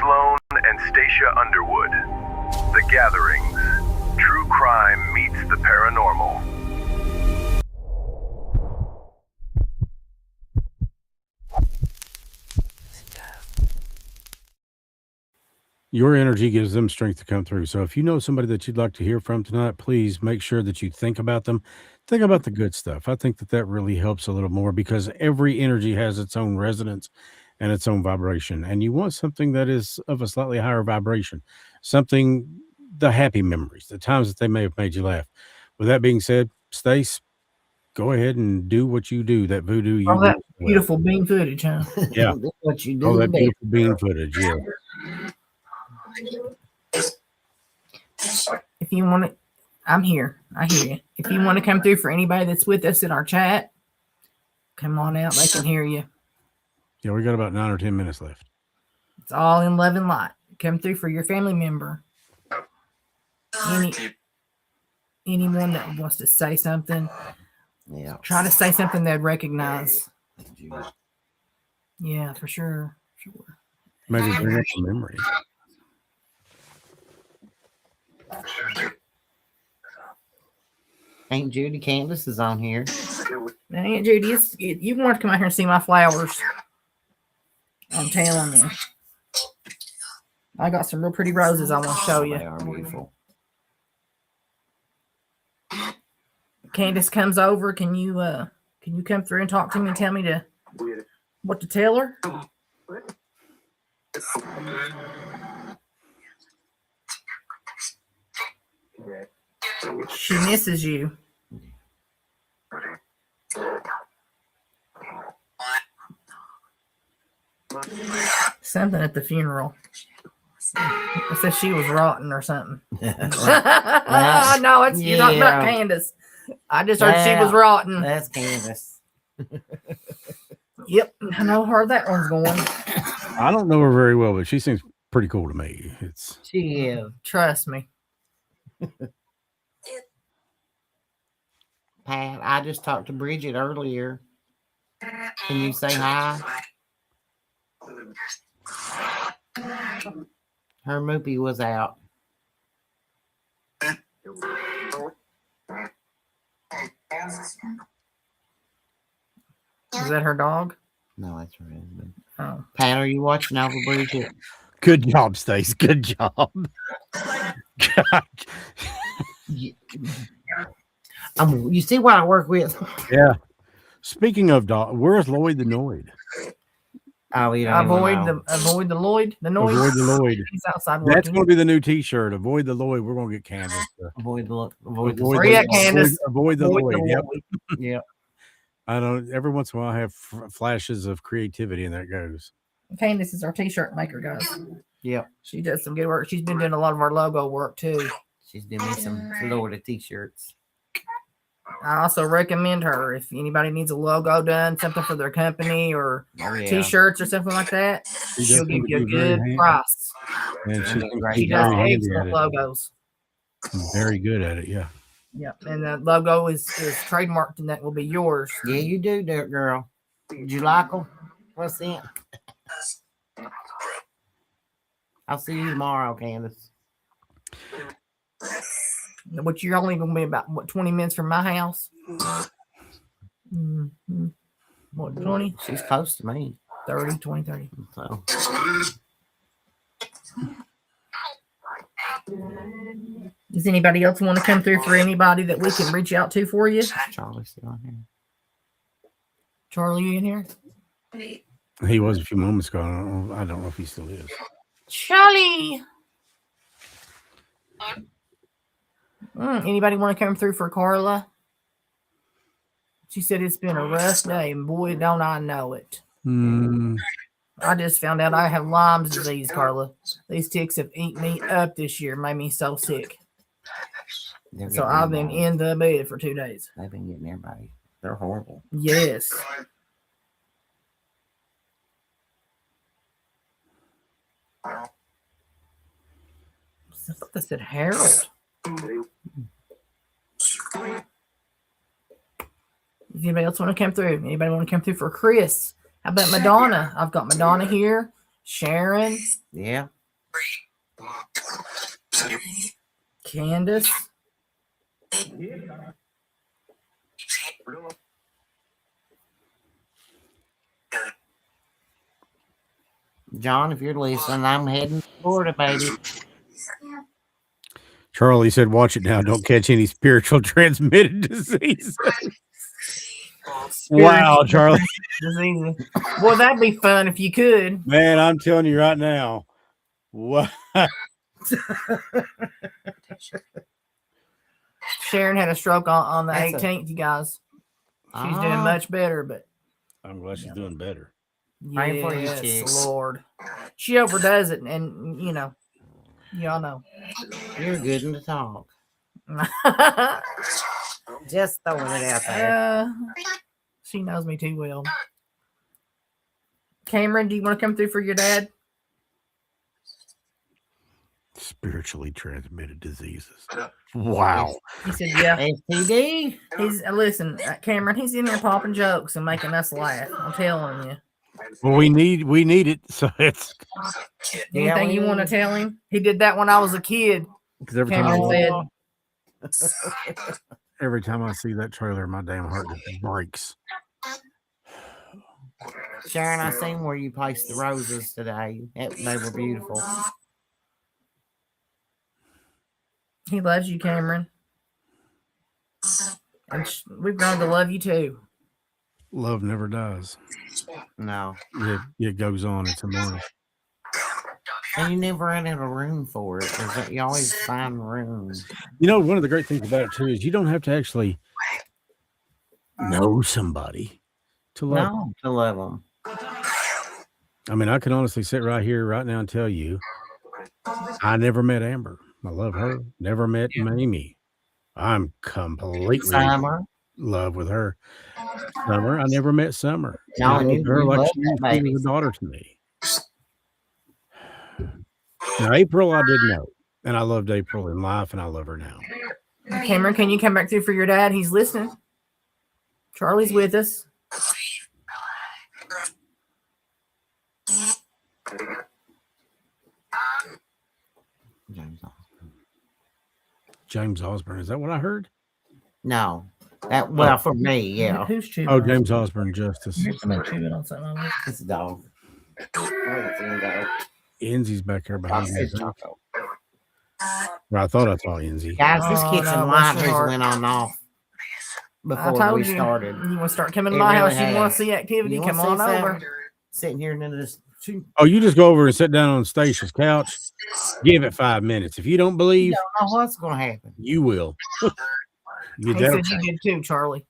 [SPEAKER 2] Slone and Stacia Underwood. The Gatherings. True crime meets the paranormal.
[SPEAKER 1] Your energy gives them strength to come through. So if you know somebody that you'd like to hear from tonight, please make sure that you think about them. Think about the good stuff. I think that really helps a little more because every energy has its own resonance and its own vibration. And you want something that is of a slightly higher vibration, something, the happy memories, the times that they may have made you laugh. With that being said, Stace, go ahead and do what you do, that voodoo you
[SPEAKER 6] All that
[SPEAKER 1] do well.
[SPEAKER 6] beautiful bean footage, huh?
[SPEAKER 1] Yeah.
[SPEAKER 5] That's what you do.
[SPEAKER 1] All that
[SPEAKER 5] best.
[SPEAKER 1] beautiful bean footage, yeah.
[SPEAKER 6] If you want to, I'm here. I hear you. If you want to come through for anybody that's with us in our chat, come on out. They can hear you.
[SPEAKER 1] Yeah, we got about 9 or 10 minutes left.
[SPEAKER 6] It's all in love and light. Come through for your family member. Anyone that wants to say something,
[SPEAKER 5] Yeah.
[SPEAKER 6] try to say something they'd recognize. Yeah, for sure.
[SPEAKER 1] Maybe bring up a memory.
[SPEAKER 5] Aunt Judy Candace is on here.
[SPEAKER 6] Now, Aunt Judy, you want to come out here and see my flowers. I'm telling you. I got some real pretty roses I want to show you.
[SPEAKER 5] They are beautiful.
[SPEAKER 6] Candace comes over. Can you come through and talk to me and tell me what to tell her? She misses you. Something at the funeral. It says she was rotten or something. No, you're not Candace. I just heard she was rotten.
[SPEAKER 5] That's Candace.
[SPEAKER 6] Yep, I know how that one's going.
[SPEAKER 1] I don't know her very well, but she seems pretty cool to me.
[SPEAKER 5] She is.
[SPEAKER 6] Trust me.
[SPEAKER 5] Pat, I just talked to Bridget earlier. Can you say hi? Her movie was out.
[SPEAKER 6] Is that her dog?
[SPEAKER 5] No, that's her husband.
[SPEAKER 6] Oh.
[SPEAKER 5] Pat, are you watching over Bridget?
[SPEAKER 1] Good job, Stace. Good job.
[SPEAKER 5] You see what I work with?
[SPEAKER 1] Yeah. Speaking of dog, where's Lloyd the Noid?
[SPEAKER 5] Oh, you don't
[SPEAKER 6] avoid the Lloyd. The noise.
[SPEAKER 1] Avoid the Lloyd.
[SPEAKER 6] He's outside
[SPEAKER 1] That's
[SPEAKER 6] working.
[SPEAKER 1] going to be the new T-shirt. Avoid the Lloyd. We're going to get Candace.
[SPEAKER 5] Avoid the
[SPEAKER 6] Where you at, Candace?
[SPEAKER 1] Avoid the Lloyd. Yep.
[SPEAKER 5] Yep.
[SPEAKER 1] I don't. Every once in a while, I have flashes of creativity, and there it goes.
[SPEAKER 6] Candace is our T-shirt maker, guys.
[SPEAKER 5] Yep.
[SPEAKER 6] She does some good work. She's been doing a lot of our logo work too.
[SPEAKER 5] She's doing me some Florida T-shirts.
[SPEAKER 6] I also recommend her if anybody needs a logo done, something for their company or
[SPEAKER 5] Oh, yeah.
[SPEAKER 6] T-shirts or something like that.
[SPEAKER 1] She
[SPEAKER 6] She'll
[SPEAKER 1] does seem
[SPEAKER 6] give
[SPEAKER 1] to
[SPEAKER 6] you a
[SPEAKER 1] be very
[SPEAKER 6] good
[SPEAKER 1] handy,
[SPEAKER 6] price.
[SPEAKER 1] and she
[SPEAKER 5] And
[SPEAKER 1] seems to
[SPEAKER 5] great
[SPEAKER 1] be
[SPEAKER 6] She does
[SPEAKER 1] very handy at
[SPEAKER 6] excellent
[SPEAKER 1] it.
[SPEAKER 6] logos.
[SPEAKER 1] Very good at it. Yeah.
[SPEAKER 6] Yep, and the logo is trademarked, and that will be yours.
[SPEAKER 5] Yeah, you do, girl. Did you like them? What's in? I'll see you tomorrow, Candace.
[SPEAKER 6] Which you're only going to be about 20 minutes from my house. Mm-hmm. What, 20?
[SPEAKER 5] She's close to me.
[SPEAKER 6] 30, 20, 30.
[SPEAKER 5] So.
[SPEAKER 6] Does anybody else want to come through for anybody that we can reach out to for you?
[SPEAKER 5] Charlie's still on here.
[SPEAKER 6] Charlie, you in here?
[SPEAKER 1] He was a few moments ago. I don't know if he still is.
[SPEAKER 6] Charlie! Anybody want to come through for Carla? She said it's been a rough day, and boy, don't I know it. I just found out I have Lyme's disease, Carla. These ticks have eaten me up this year, made me so sick. So I've been in the bed for 2 days.
[SPEAKER 5] They've been getting everybody. They're horrible.
[SPEAKER 6] Yes. I thought they said Harold. Does anybody else want to come through? Anybody want to come through for Chris? How about Madonna? I've got Madonna here. Sharon.
[SPEAKER 5] Yeah.
[SPEAKER 6] Candace.
[SPEAKER 5] John, if you're listening, I'm heading to Florida, baby.
[SPEAKER 1] Charlie said, "Watch it now. Don't catch any spiritual transmitted disease." Wow, Charlie.
[SPEAKER 6] Well, that'd be fun if you could.
[SPEAKER 1] Man, I'm telling you right now. What?
[SPEAKER 6] Sharon had a stroke on the 18th, you guys. She's doing much better, but
[SPEAKER 1] I'm glad she's doing better.
[SPEAKER 5] Praying for you,
[SPEAKER 6] yes,
[SPEAKER 5] chicks.
[SPEAKER 6] Lord. She overdoes it, and you know, y'all know.
[SPEAKER 5] You're good in the talk. Just throwing it out there.
[SPEAKER 6] She knows me too well. Cameron, do you want to come through for your dad?
[SPEAKER 1] Spiritually transmitted diseases. Wow.
[SPEAKER 6] He said, yeah.
[SPEAKER 5] STD?
[SPEAKER 6] Listen, Cameron, he's in there popping jokes and making us laugh. I'm telling you.
[SPEAKER 1] Well, we need it. So it's
[SPEAKER 6] anything you want to tell him? He did that when I was a kid.
[SPEAKER 1] Because every time I see that trailer, my damn heart just breaks.
[SPEAKER 5] Sharon, I seen where you placed the roses today. They were beautiful.
[SPEAKER 6] He loves you, Cameron. And we've grown to love you too.
[SPEAKER 1] Love never dies.
[SPEAKER 5] No.
[SPEAKER 1] It goes on. It's immortal.
[SPEAKER 5] And you never run out of room for it. You always find room.
[SPEAKER 1] You know, one of the great things about it too is you don't have to actually know somebody to love
[SPEAKER 5] them.
[SPEAKER 1] I mean, I can honestly sit right here right now and tell you, I never met Amber. I love her. Never met Mamie. I'm completely in love with her. Summer, I never met Summer.
[SPEAKER 5] No,
[SPEAKER 1] I love her like she was a daughter to me. Now, April, I did know, and I loved April in life, and I love her now.
[SPEAKER 6] Cameron, can you come back through for your dad? He's listening. Charlie's with us.
[SPEAKER 5] James
[SPEAKER 1] Osborne. Is that what I heard?
[SPEAKER 5] No. For me, yeah.
[SPEAKER 6] Who's chewing?
[SPEAKER 1] Oh, James Osborne, Justice.
[SPEAKER 6] Here's somebody chewing on something.
[SPEAKER 5] It's a dog.
[SPEAKER 1] Enzy's back there behind me. Well, I thought I saw Enzy.
[SPEAKER 5] Guys, this kitchen light just went on off before we started.
[SPEAKER 6] You want to start coming to my house? You want to see activity? Come on over.
[SPEAKER 5] Sitting here and then just.
[SPEAKER 1] Oh, you just go over and sit down on Stacia's couch. Give it 5 minutes. If you don't believe,
[SPEAKER 5] you don't know what's going to happen.
[SPEAKER 1] You will.
[SPEAKER 6] He said you did too, Charlie.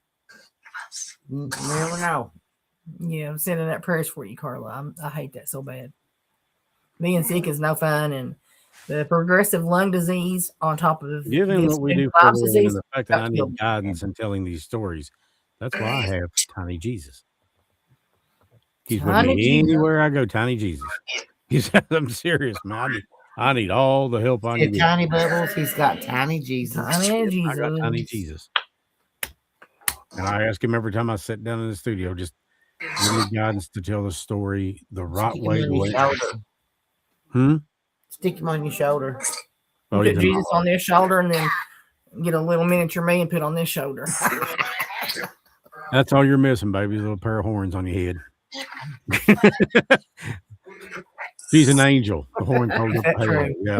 [SPEAKER 5] You never know.
[SPEAKER 6] Yeah, I'm sending that prayers for you, Carla. I hate that so bad. Being sick is no fun, and The progressive lung disease on top of
[SPEAKER 1] Given
[SPEAKER 6] this
[SPEAKER 1] what we
[SPEAKER 6] new
[SPEAKER 1] do for a
[SPEAKER 6] Lyme
[SPEAKER 1] living
[SPEAKER 6] disease.
[SPEAKER 1] and the fact that
[SPEAKER 6] about
[SPEAKER 1] I
[SPEAKER 6] killed
[SPEAKER 1] need
[SPEAKER 6] me.
[SPEAKER 1] guidance in telling these stories, that's why I have Tiny Jesus. He's with
[SPEAKER 6] Tiny
[SPEAKER 1] me
[SPEAKER 6] Jesus.
[SPEAKER 1] anywhere I go. Tiny Jesus. I'm serious, man. I need all the help I can
[SPEAKER 5] Said
[SPEAKER 1] get.
[SPEAKER 5] Tiny Bubbles, he's got Tiny Jesus.
[SPEAKER 6] Tiny
[SPEAKER 1] I got Tiny
[SPEAKER 6] Jesus.
[SPEAKER 1] Jesus. And I ask him every time I sit down in the studio, just give me guidance to tell the story the right
[SPEAKER 5] Stick him
[SPEAKER 1] way.
[SPEAKER 5] on
[SPEAKER 1] The
[SPEAKER 5] your
[SPEAKER 1] way.
[SPEAKER 5] shoulder. Stick him on your shoulder.
[SPEAKER 1] Oh,
[SPEAKER 6] Put
[SPEAKER 1] he's in
[SPEAKER 6] Jesus on this shoulder and then get a little miniature me and put on this shoulder.
[SPEAKER 1] That's all you're missing, baby. Is a little pair of horns on your head. She's an angel. The horns hold
[SPEAKER 6] Is
[SPEAKER 1] up
[SPEAKER 6] that
[SPEAKER 1] the halo.
[SPEAKER 6] true?
[SPEAKER 1] Yeah.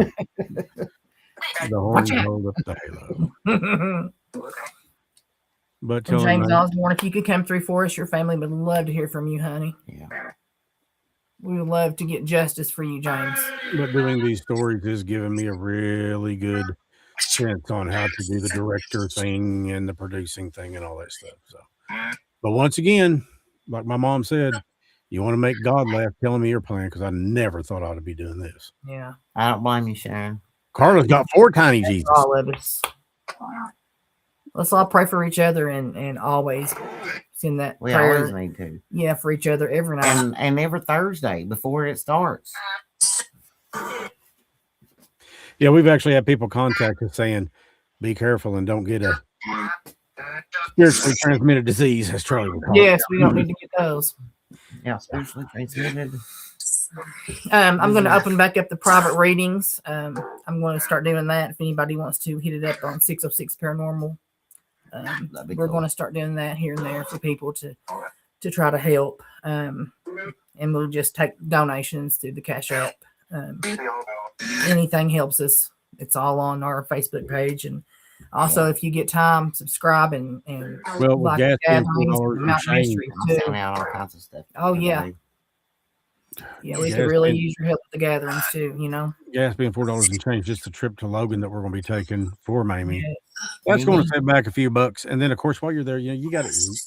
[SPEAKER 1] The horns hold up the halo. But tell him,
[SPEAKER 6] James Osborne, if you could come through for us, your family would love to hear from you, honey.
[SPEAKER 5] Yeah.
[SPEAKER 6] We would love to get justice for you, James.
[SPEAKER 1] but doing these stories is giving me a really good sense on how to do the director thing and the producing thing and all that stuff. So, but once again, like my mom said, you want to make God laugh, telling me your plan because I never thought I ought to be doing this.
[SPEAKER 6] Yeah.
[SPEAKER 5] I don't blame you, Sharon.
[SPEAKER 1] Carla's got 4 Tiny Jesus.
[SPEAKER 6] All of us. Let's all pray for each other and always send that
[SPEAKER 5] We
[SPEAKER 6] prayer.
[SPEAKER 5] always need to.
[SPEAKER 6] Yeah, for each other every night.
[SPEAKER 5] And every Thursday before it starts.
[SPEAKER 1] Yeah, we've actually had people contact us saying, "Be careful and don't get a spiritually transmitted disease." As Charlie would call it.
[SPEAKER 6] Yes, we don't need to get those.
[SPEAKER 5] Yeah, spiritually transmitted.
[SPEAKER 6] I'm going to open back up the private readings. I'm going to start doing that. If anybody wants to hit it up on 606 Paranormal, we're going to start doing that here and there for people to try to help. And we'll just take donations through the Cash App. Anything helps us. It's all on our Facebook page. And also, if you get time, subscribe and
[SPEAKER 1] Well, with
[SPEAKER 6] like
[SPEAKER 1] gas being
[SPEAKER 6] gatherings,
[SPEAKER 1] $4
[SPEAKER 6] and Mountain
[SPEAKER 1] and change,
[SPEAKER 6] Mysteries
[SPEAKER 5] I'm
[SPEAKER 6] too.
[SPEAKER 5] sending out all kinds of stuff.
[SPEAKER 6] Oh, yeah. Yeah, we
[SPEAKER 1] Gas
[SPEAKER 6] could really
[SPEAKER 1] being-
[SPEAKER 6] use your help with the gatherings too, you know.
[SPEAKER 1] gas being $4 and change, just the trip to Logan that we're going to be taking for Mamie.
[SPEAKER 6] Yeah.
[SPEAKER 1] That's going to set back a few bucks. And then, of course, while you're there, you got to eat.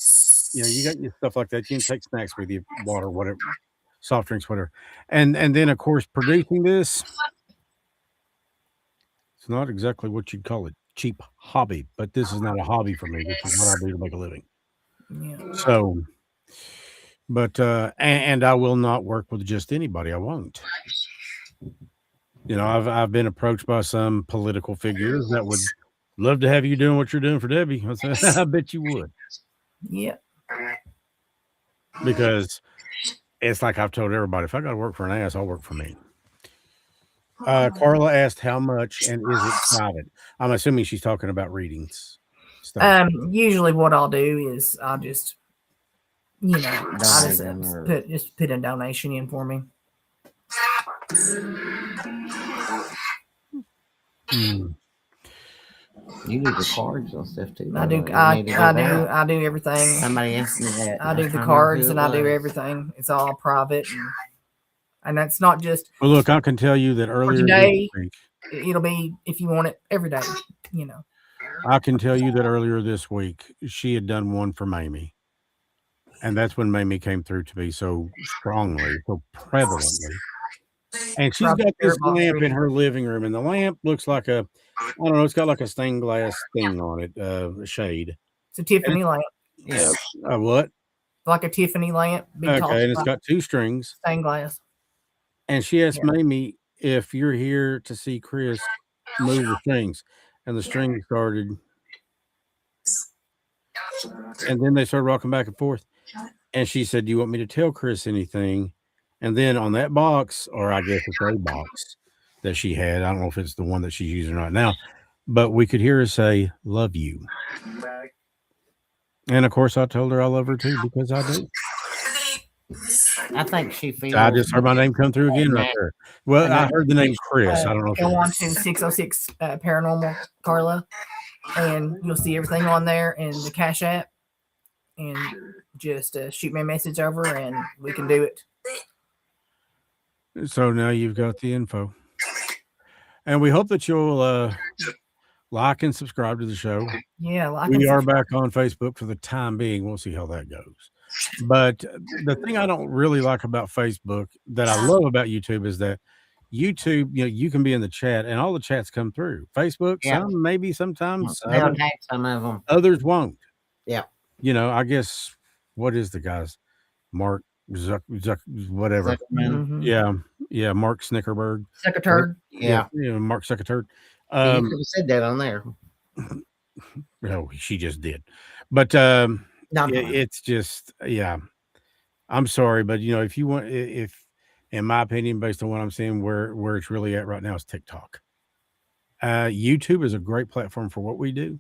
[SPEAKER 1] You got your stuff like that. You can take snacks with you, water, whatever, soft drinks, whatever. And then, of course, producing this, it's not exactly what you'd call a cheap hobby, but this is not a hobby for me. This is what I do to make a living.
[SPEAKER 6] Yeah.
[SPEAKER 1] So, but, and I will not work with just anybody. I won't. I've been approached by some political figures that would love to have you doing what you're doing for Debbie. I said, I bet you would.
[SPEAKER 6] Yeah.
[SPEAKER 1] Because it's like I've told everybody, if I got to work for an ass, I'll work for me. Carla asked how much and is it private? I'm assuming she's talking about readings. Stuff.
[SPEAKER 6] Usually what I'll do is I'll just, I just
[SPEAKER 5] Donate
[SPEAKER 6] put a donation in for me.
[SPEAKER 5] You do the cards and stuff too.
[SPEAKER 6] I do.
[SPEAKER 5] don't you? You
[SPEAKER 6] I
[SPEAKER 5] need to go there.
[SPEAKER 6] I do everything.
[SPEAKER 5] Somebody asked me that.
[SPEAKER 6] I do the
[SPEAKER 5] can't remember
[SPEAKER 6] cards
[SPEAKER 5] who
[SPEAKER 6] and
[SPEAKER 5] it
[SPEAKER 6] I do
[SPEAKER 5] was.
[SPEAKER 6] everything. It's all private, and that's not just
[SPEAKER 1] Well, look, I can tell you that earlier
[SPEAKER 6] today.
[SPEAKER 1] this week,
[SPEAKER 6] It'll be if you want it every day.
[SPEAKER 1] I can tell you that earlier this week, she had done one for Mamie. And that's when Mamie came through to me so strongly, so prevalently. And she's
[SPEAKER 6] Probably
[SPEAKER 1] got this
[SPEAKER 6] terrible
[SPEAKER 1] lamp in
[SPEAKER 6] reading.
[SPEAKER 1] her living room, and the lamp looks like I don't know, it's got like a stained glass thing on it, a shade.
[SPEAKER 6] It's a Tiffany lamp,
[SPEAKER 5] Yeah.
[SPEAKER 1] What?
[SPEAKER 6] like a Tiffany lamp. Big tall
[SPEAKER 1] Okay, and it's
[SPEAKER 6] spot,
[SPEAKER 1] got 2 strings.
[SPEAKER 6] stained glass.
[SPEAKER 1] And she asked
[SPEAKER 6] Yeah.
[SPEAKER 1] Mamie if you're here to see Chris move the strings. And the strings started, and then they started rocking back and forth. And she said, "Do you want me to tell Chris anything?" And then on that box, or I guess it's a box that she had, I don't know if it's the one that she's using right now, but we could hear her say, "Love you." And of course, I told her I love her too because I do.
[SPEAKER 5] I think she feels.
[SPEAKER 1] I just heard my name come through again right there. Well,
[SPEAKER 5] And
[SPEAKER 1] I
[SPEAKER 5] that-
[SPEAKER 1] heard the name Chris. I don't know if
[SPEAKER 6] Go
[SPEAKER 1] it-
[SPEAKER 6] on to 606 Paranormal, Carla, and you'll see everything on there in the Cash App. And just shoot me a message over, and we can do it.
[SPEAKER 1] So now you've got the info. And we hope that you'll like and subscribe to the show.
[SPEAKER 6] Yeah, like
[SPEAKER 1] We
[SPEAKER 6] and
[SPEAKER 1] are
[SPEAKER 6] subscribe.
[SPEAKER 1] back on Facebook for the time being. We'll see how that goes. But the thing I don't really like about Facebook that I love about YouTube is that YouTube, you can be in the chat, and all the chats come through. Facebook,
[SPEAKER 5] Yeah.
[SPEAKER 1] some maybe sometimes,
[SPEAKER 5] They'll tag some of them.
[SPEAKER 1] others won't.
[SPEAKER 5] Yeah.
[SPEAKER 1] I guess what is the guy's Mark Zuck whatever?
[SPEAKER 6] Mhm.
[SPEAKER 1] Yeah, Mark Snickerberg.
[SPEAKER 6] Secretary.
[SPEAKER 5] Yeah.
[SPEAKER 1] Mark Secretary.
[SPEAKER 5] You could have said that on there.
[SPEAKER 1] No, she just did. But
[SPEAKER 5] No,
[SPEAKER 1] it's just I'm sorry, but if you want, if in my opinion, based on what I'm seeing, where it's really at right now is TikTok. YouTube is a great platform for what we do,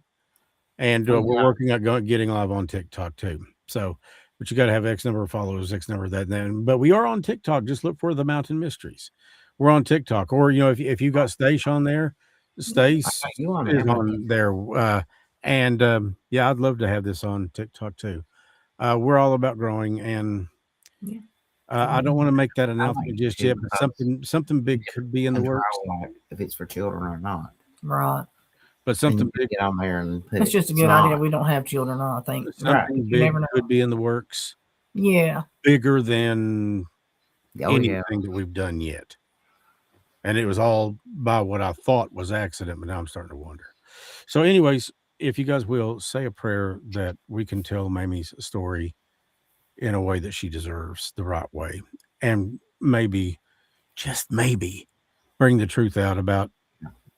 [SPEAKER 1] and we're working on getting live on TikTok too. So, but you got to have X number of followers, X number of that. Then, but we are on TikTok. Just look for the Mountain Mysteries. We're on TikTok, or if you got Stace on there, Stace
[SPEAKER 5] you on
[SPEAKER 1] is
[SPEAKER 5] there.
[SPEAKER 1] on there. And I'd love to have this on TikTok too. We're all about growing, and I don't want to make that announcement just yet, but something big could be in the works.
[SPEAKER 5] If it's for children or not.
[SPEAKER 6] Right.
[SPEAKER 1] But something big
[SPEAKER 5] get on there and put
[SPEAKER 6] It's just a good idea. We don't have children, I think.
[SPEAKER 1] Something big could be in the works.
[SPEAKER 6] Yeah.
[SPEAKER 1] Bigger than anything that we've done yet. And it was all by what I thought was accident, but now I'm starting to wonder. So anyways, if you guys will say a prayer that we can tell Mamie's story in a way that she deserves, the right way, and maybe, just maybe, bring the truth out about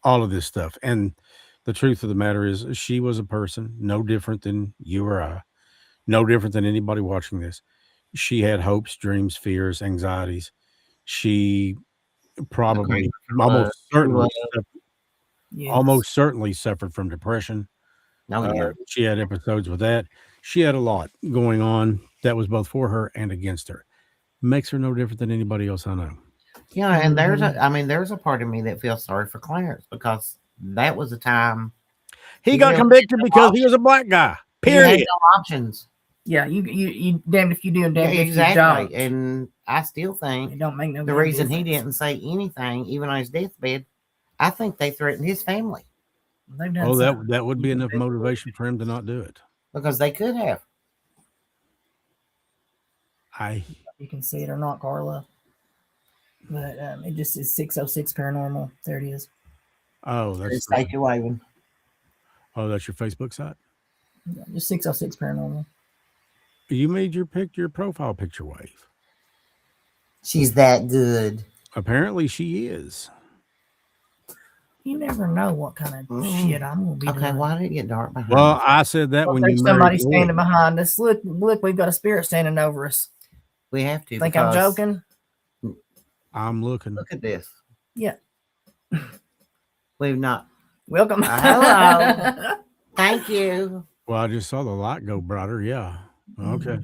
[SPEAKER 1] all of this stuff. And the truth of the matter is, she was a person no different than you or I, no different than anybody watching this. She had hopes, dreams, fears, anxieties. She probably almost certainly suffered from depression. She had episodes with that. She had a lot going on that was both for her and against her. Makes her no different than anybody else I know.
[SPEAKER 5] Yeah, and there's a part of me that feels sorry for Clarence, because that was a time
[SPEAKER 1] he got convicted because he was a black guy. Period.
[SPEAKER 5] He had no options.
[SPEAKER 6] Yeah, you damned if you do and damned if you
[SPEAKER 5] exactly.
[SPEAKER 6] don't.
[SPEAKER 5] And I still think
[SPEAKER 6] It don't make no
[SPEAKER 5] the reason
[SPEAKER 6] difference.
[SPEAKER 5] he didn't say anything, even on his deathbed, I think they threatened his family.
[SPEAKER 6] They've done
[SPEAKER 1] that would be enough motivation for him to not do it.
[SPEAKER 5] Because they could have.
[SPEAKER 6] You can see it or not, Carla. But it just is 606 Paranormal. There it is.
[SPEAKER 1] Oh, that's
[SPEAKER 5] Stacia Underwood.
[SPEAKER 1] Oh, that's your Facebook site?
[SPEAKER 6] Yeah, just 606 Paranormal.
[SPEAKER 1] You made your profile picture wave.
[SPEAKER 5] She's that good.
[SPEAKER 1] Apparently she is.
[SPEAKER 6] You never know what kind of shit I'm gonna be doing.
[SPEAKER 5] Why did it get dark behind
[SPEAKER 1] us? I said that when
[SPEAKER 6] there's somebody standing behind us. Look, we've got a spirit standing over us.
[SPEAKER 5] We have to.
[SPEAKER 6] Think I'm joking?
[SPEAKER 1] I'm looking.
[SPEAKER 5] Look at this.
[SPEAKER 6] Yeah.
[SPEAKER 5] We've not.
[SPEAKER 6] Welcome.
[SPEAKER 5] Hello. Thank you.
[SPEAKER 1] Well, I just saw the light go brighter. Yeah. Okay.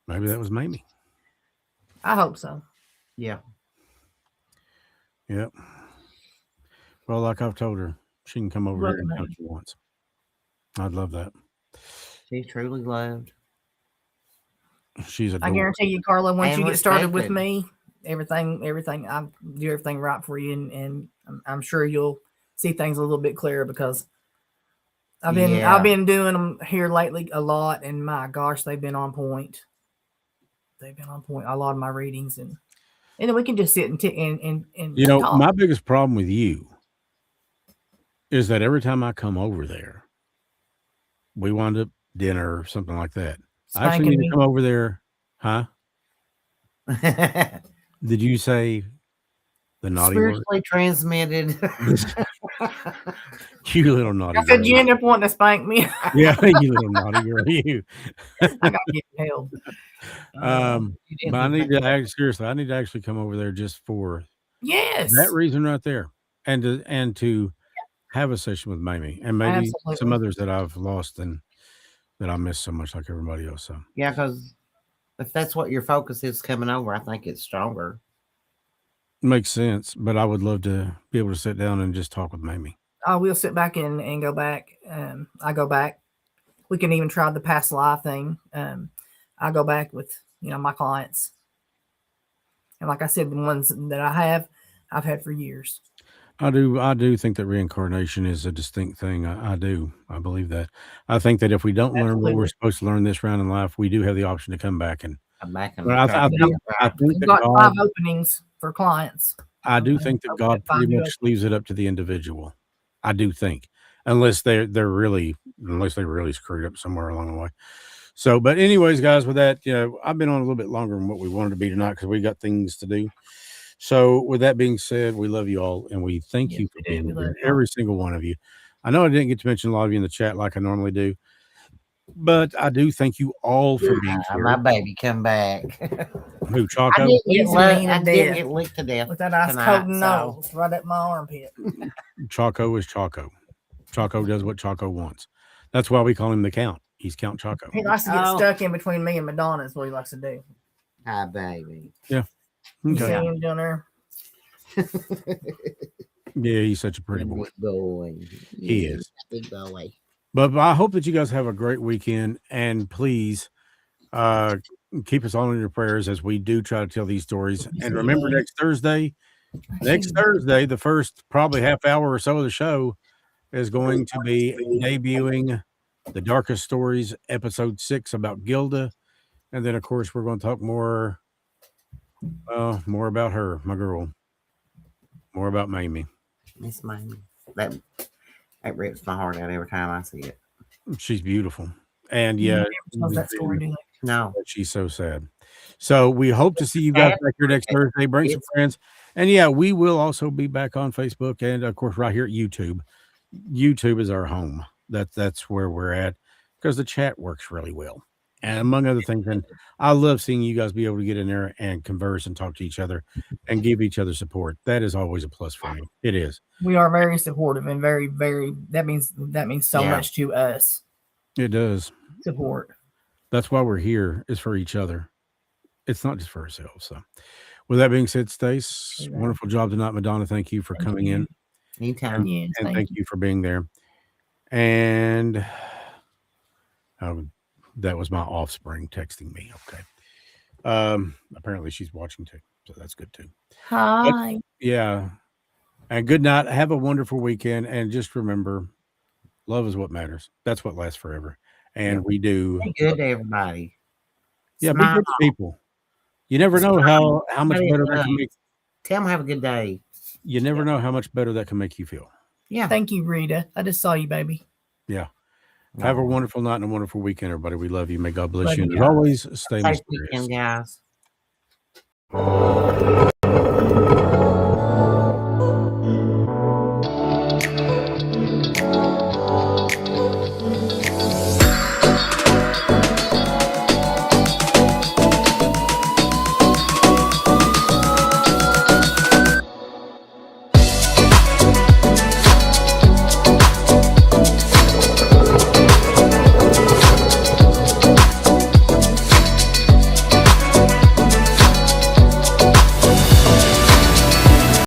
[SPEAKER 1] Maybe that was Mamie.
[SPEAKER 6] I hope so.
[SPEAKER 5] Yeah.
[SPEAKER 1] Yep. Well, like I've told her, she can come over here anytime she wants. I'd love that.
[SPEAKER 5] She's truly loved.
[SPEAKER 1] She's
[SPEAKER 6] I guarantee you, Carla, once you get started with me, everything, I do everything right for you, and I'm sure you'll see things a little bit clearer, because I've been doing them here lately a lot, and my gosh, they've been on point. They've been on point. A lot of my readings, and then we can just sit and talk.
[SPEAKER 1] My biggest problem with you is that every time I come over there, we wind up dinner or something like that. I actually need to come over there, huh? Did you say the naughty word?
[SPEAKER 5] Spiritually transmitted.
[SPEAKER 1] You little naughty girl.
[SPEAKER 6] I said you end up wanting to spank me.
[SPEAKER 1] Yeah, you little naughty girl. You.
[SPEAKER 6] I got to get held.
[SPEAKER 1] But I need to seriously. I need to actually come over there just for that reason right there, and to have a session with Mamie and maybe some others that I've lost and that I miss so much, like everybody else. So
[SPEAKER 5] yeah, because if that's what your focus is coming over, I think it's stronger.
[SPEAKER 1] Makes sense, but I would love to be able to sit down and just talk with Mamie.
[SPEAKER 6] I will sit back and go back. I go back. We can even try the past life thing. I go back with my clients, and like I said, the ones that I've had for years.
[SPEAKER 1] I do think that reincarnation is a distinct thing. I do. I believe that. I think that if we don't learn what we're supposed to learn this round in life, we do have the option to come back and.
[SPEAKER 5] I think
[SPEAKER 6] we've got 5 openings for clients.
[SPEAKER 1] I do think that God pretty much leaves it up to the individual. I do think, unless they really screwed up somewhere along the way. So, but anyways, guys, with that, I've been on a little bit longer than what we wanted to be tonight because we got things to do. So, with that being said, we love you all and we thank
[SPEAKER 6] Yes,
[SPEAKER 1] you for
[SPEAKER 6] we do.
[SPEAKER 1] being
[SPEAKER 6] We
[SPEAKER 1] here,
[SPEAKER 6] love y'all.
[SPEAKER 1] every single one of you. I know I didn't get to mention a lot of you in the chat like I normally do, but I do thank you all for being
[SPEAKER 5] My
[SPEAKER 1] here.
[SPEAKER 5] baby come back.
[SPEAKER 1] Who,
[SPEAKER 5] I
[SPEAKER 1] Chaco?
[SPEAKER 5] did
[SPEAKER 6] He's
[SPEAKER 5] get
[SPEAKER 6] mean
[SPEAKER 5] I
[SPEAKER 6] to
[SPEAKER 5] did
[SPEAKER 6] death.
[SPEAKER 5] get licked to death
[SPEAKER 6] With that ice
[SPEAKER 5] tonight,
[SPEAKER 6] cold
[SPEAKER 5] so-
[SPEAKER 6] nose right up my armpit.
[SPEAKER 1] Chaco is Chaco. Chaco does what Chaco wants. That's why we call him the Count. He's Count Chaco.
[SPEAKER 6] He likes to get
[SPEAKER 5] Oh.
[SPEAKER 6] stuck in between me and Madonna is what he likes to do.
[SPEAKER 5] Hi, baby.
[SPEAKER 6] You
[SPEAKER 1] Okay.
[SPEAKER 6] see him down there?
[SPEAKER 1] Yeah, he's such a pretty boy.
[SPEAKER 5] Big boy.
[SPEAKER 1] He
[SPEAKER 5] Yeah,
[SPEAKER 1] is.
[SPEAKER 5] big boy.
[SPEAKER 1] But I hope that you guys have a great weekend, and please keep us all in your prayers as we do try to tell these stories. And remember, next Thursday, the first probably half hour or so of the show is going to be debuting The Darkest Stories, episode 6 about Gilda. And then, of course, we're going to talk more about her, my girl, more about Mamie.
[SPEAKER 5] Miss Mamie. That rips my heart out every time I see it.
[SPEAKER 1] She's beautiful. And
[SPEAKER 6] You
[SPEAKER 1] yeah,
[SPEAKER 6] never tells that story, do they?
[SPEAKER 5] No.
[SPEAKER 1] she's so sad. So we hope to see you guys back here next Thursday. Bring some friends. And yeah, we will also be back on Facebook and of course right here at YouTube. YouTube is our home. That's where we're at because the chat works really well. And among other things, and I love seeing you guys be able to get in there and converse and talk to each other and give each other support. That is always a plus for me. It is.
[SPEAKER 6] We are very supportive and very, very. That means so
[SPEAKER 5] Yeah.
[SPEAKER 6] much to us.
[SPEAKER 1] It does.
[SPEAKER 6] Support.
[SPEAKER 1] That's why we're here, is for each other. It's not just for ourselves. So with that being said, Stace, wonderful job tonight. Madonna, thank you for coming in.
[SPEAKER 5] Anytime.
[SPEAKER 6] Yes,
[SPEAKER 1] And thank you for being there. And that was my offspring texting me. Okay. Apparently she's watching too, so that's good too.
[SPEAKER 6] Hi.
[SPEAKER 1] Yeah. And good night. Have a wonderful weekend. And just remember, love is what matters. That's what lasts forever. And we do.
[SPEAKER 5] Be good to everybody.
[SPEAKER 1] Yeah, be
[SPEAKER 5] Smile.
[SPEAKER 1] good to people. You never know how much better that can make.
[SPEAKER 5] Tell them have a good day.
[SPEAKER 1] You never know how much better that can make you feel.
[SPEAKER 5] Yeah.
[SPEAKER 6] Thank you, Rita. I just saw you, baby.
[SPEAKER 1] Yeah. Have a wonderful night and a wonderful weekend, everybody. We love you. May God bless
[SPEAKER 6] Love
[SPEAKER 1] you.
[SPEAKER 6] you
[SPEAKER 1] And as always, stay
[SPEAKER 5] Safe
[SPEAKER 1] mysterious.
[SPEAKER 5] weekend, guys.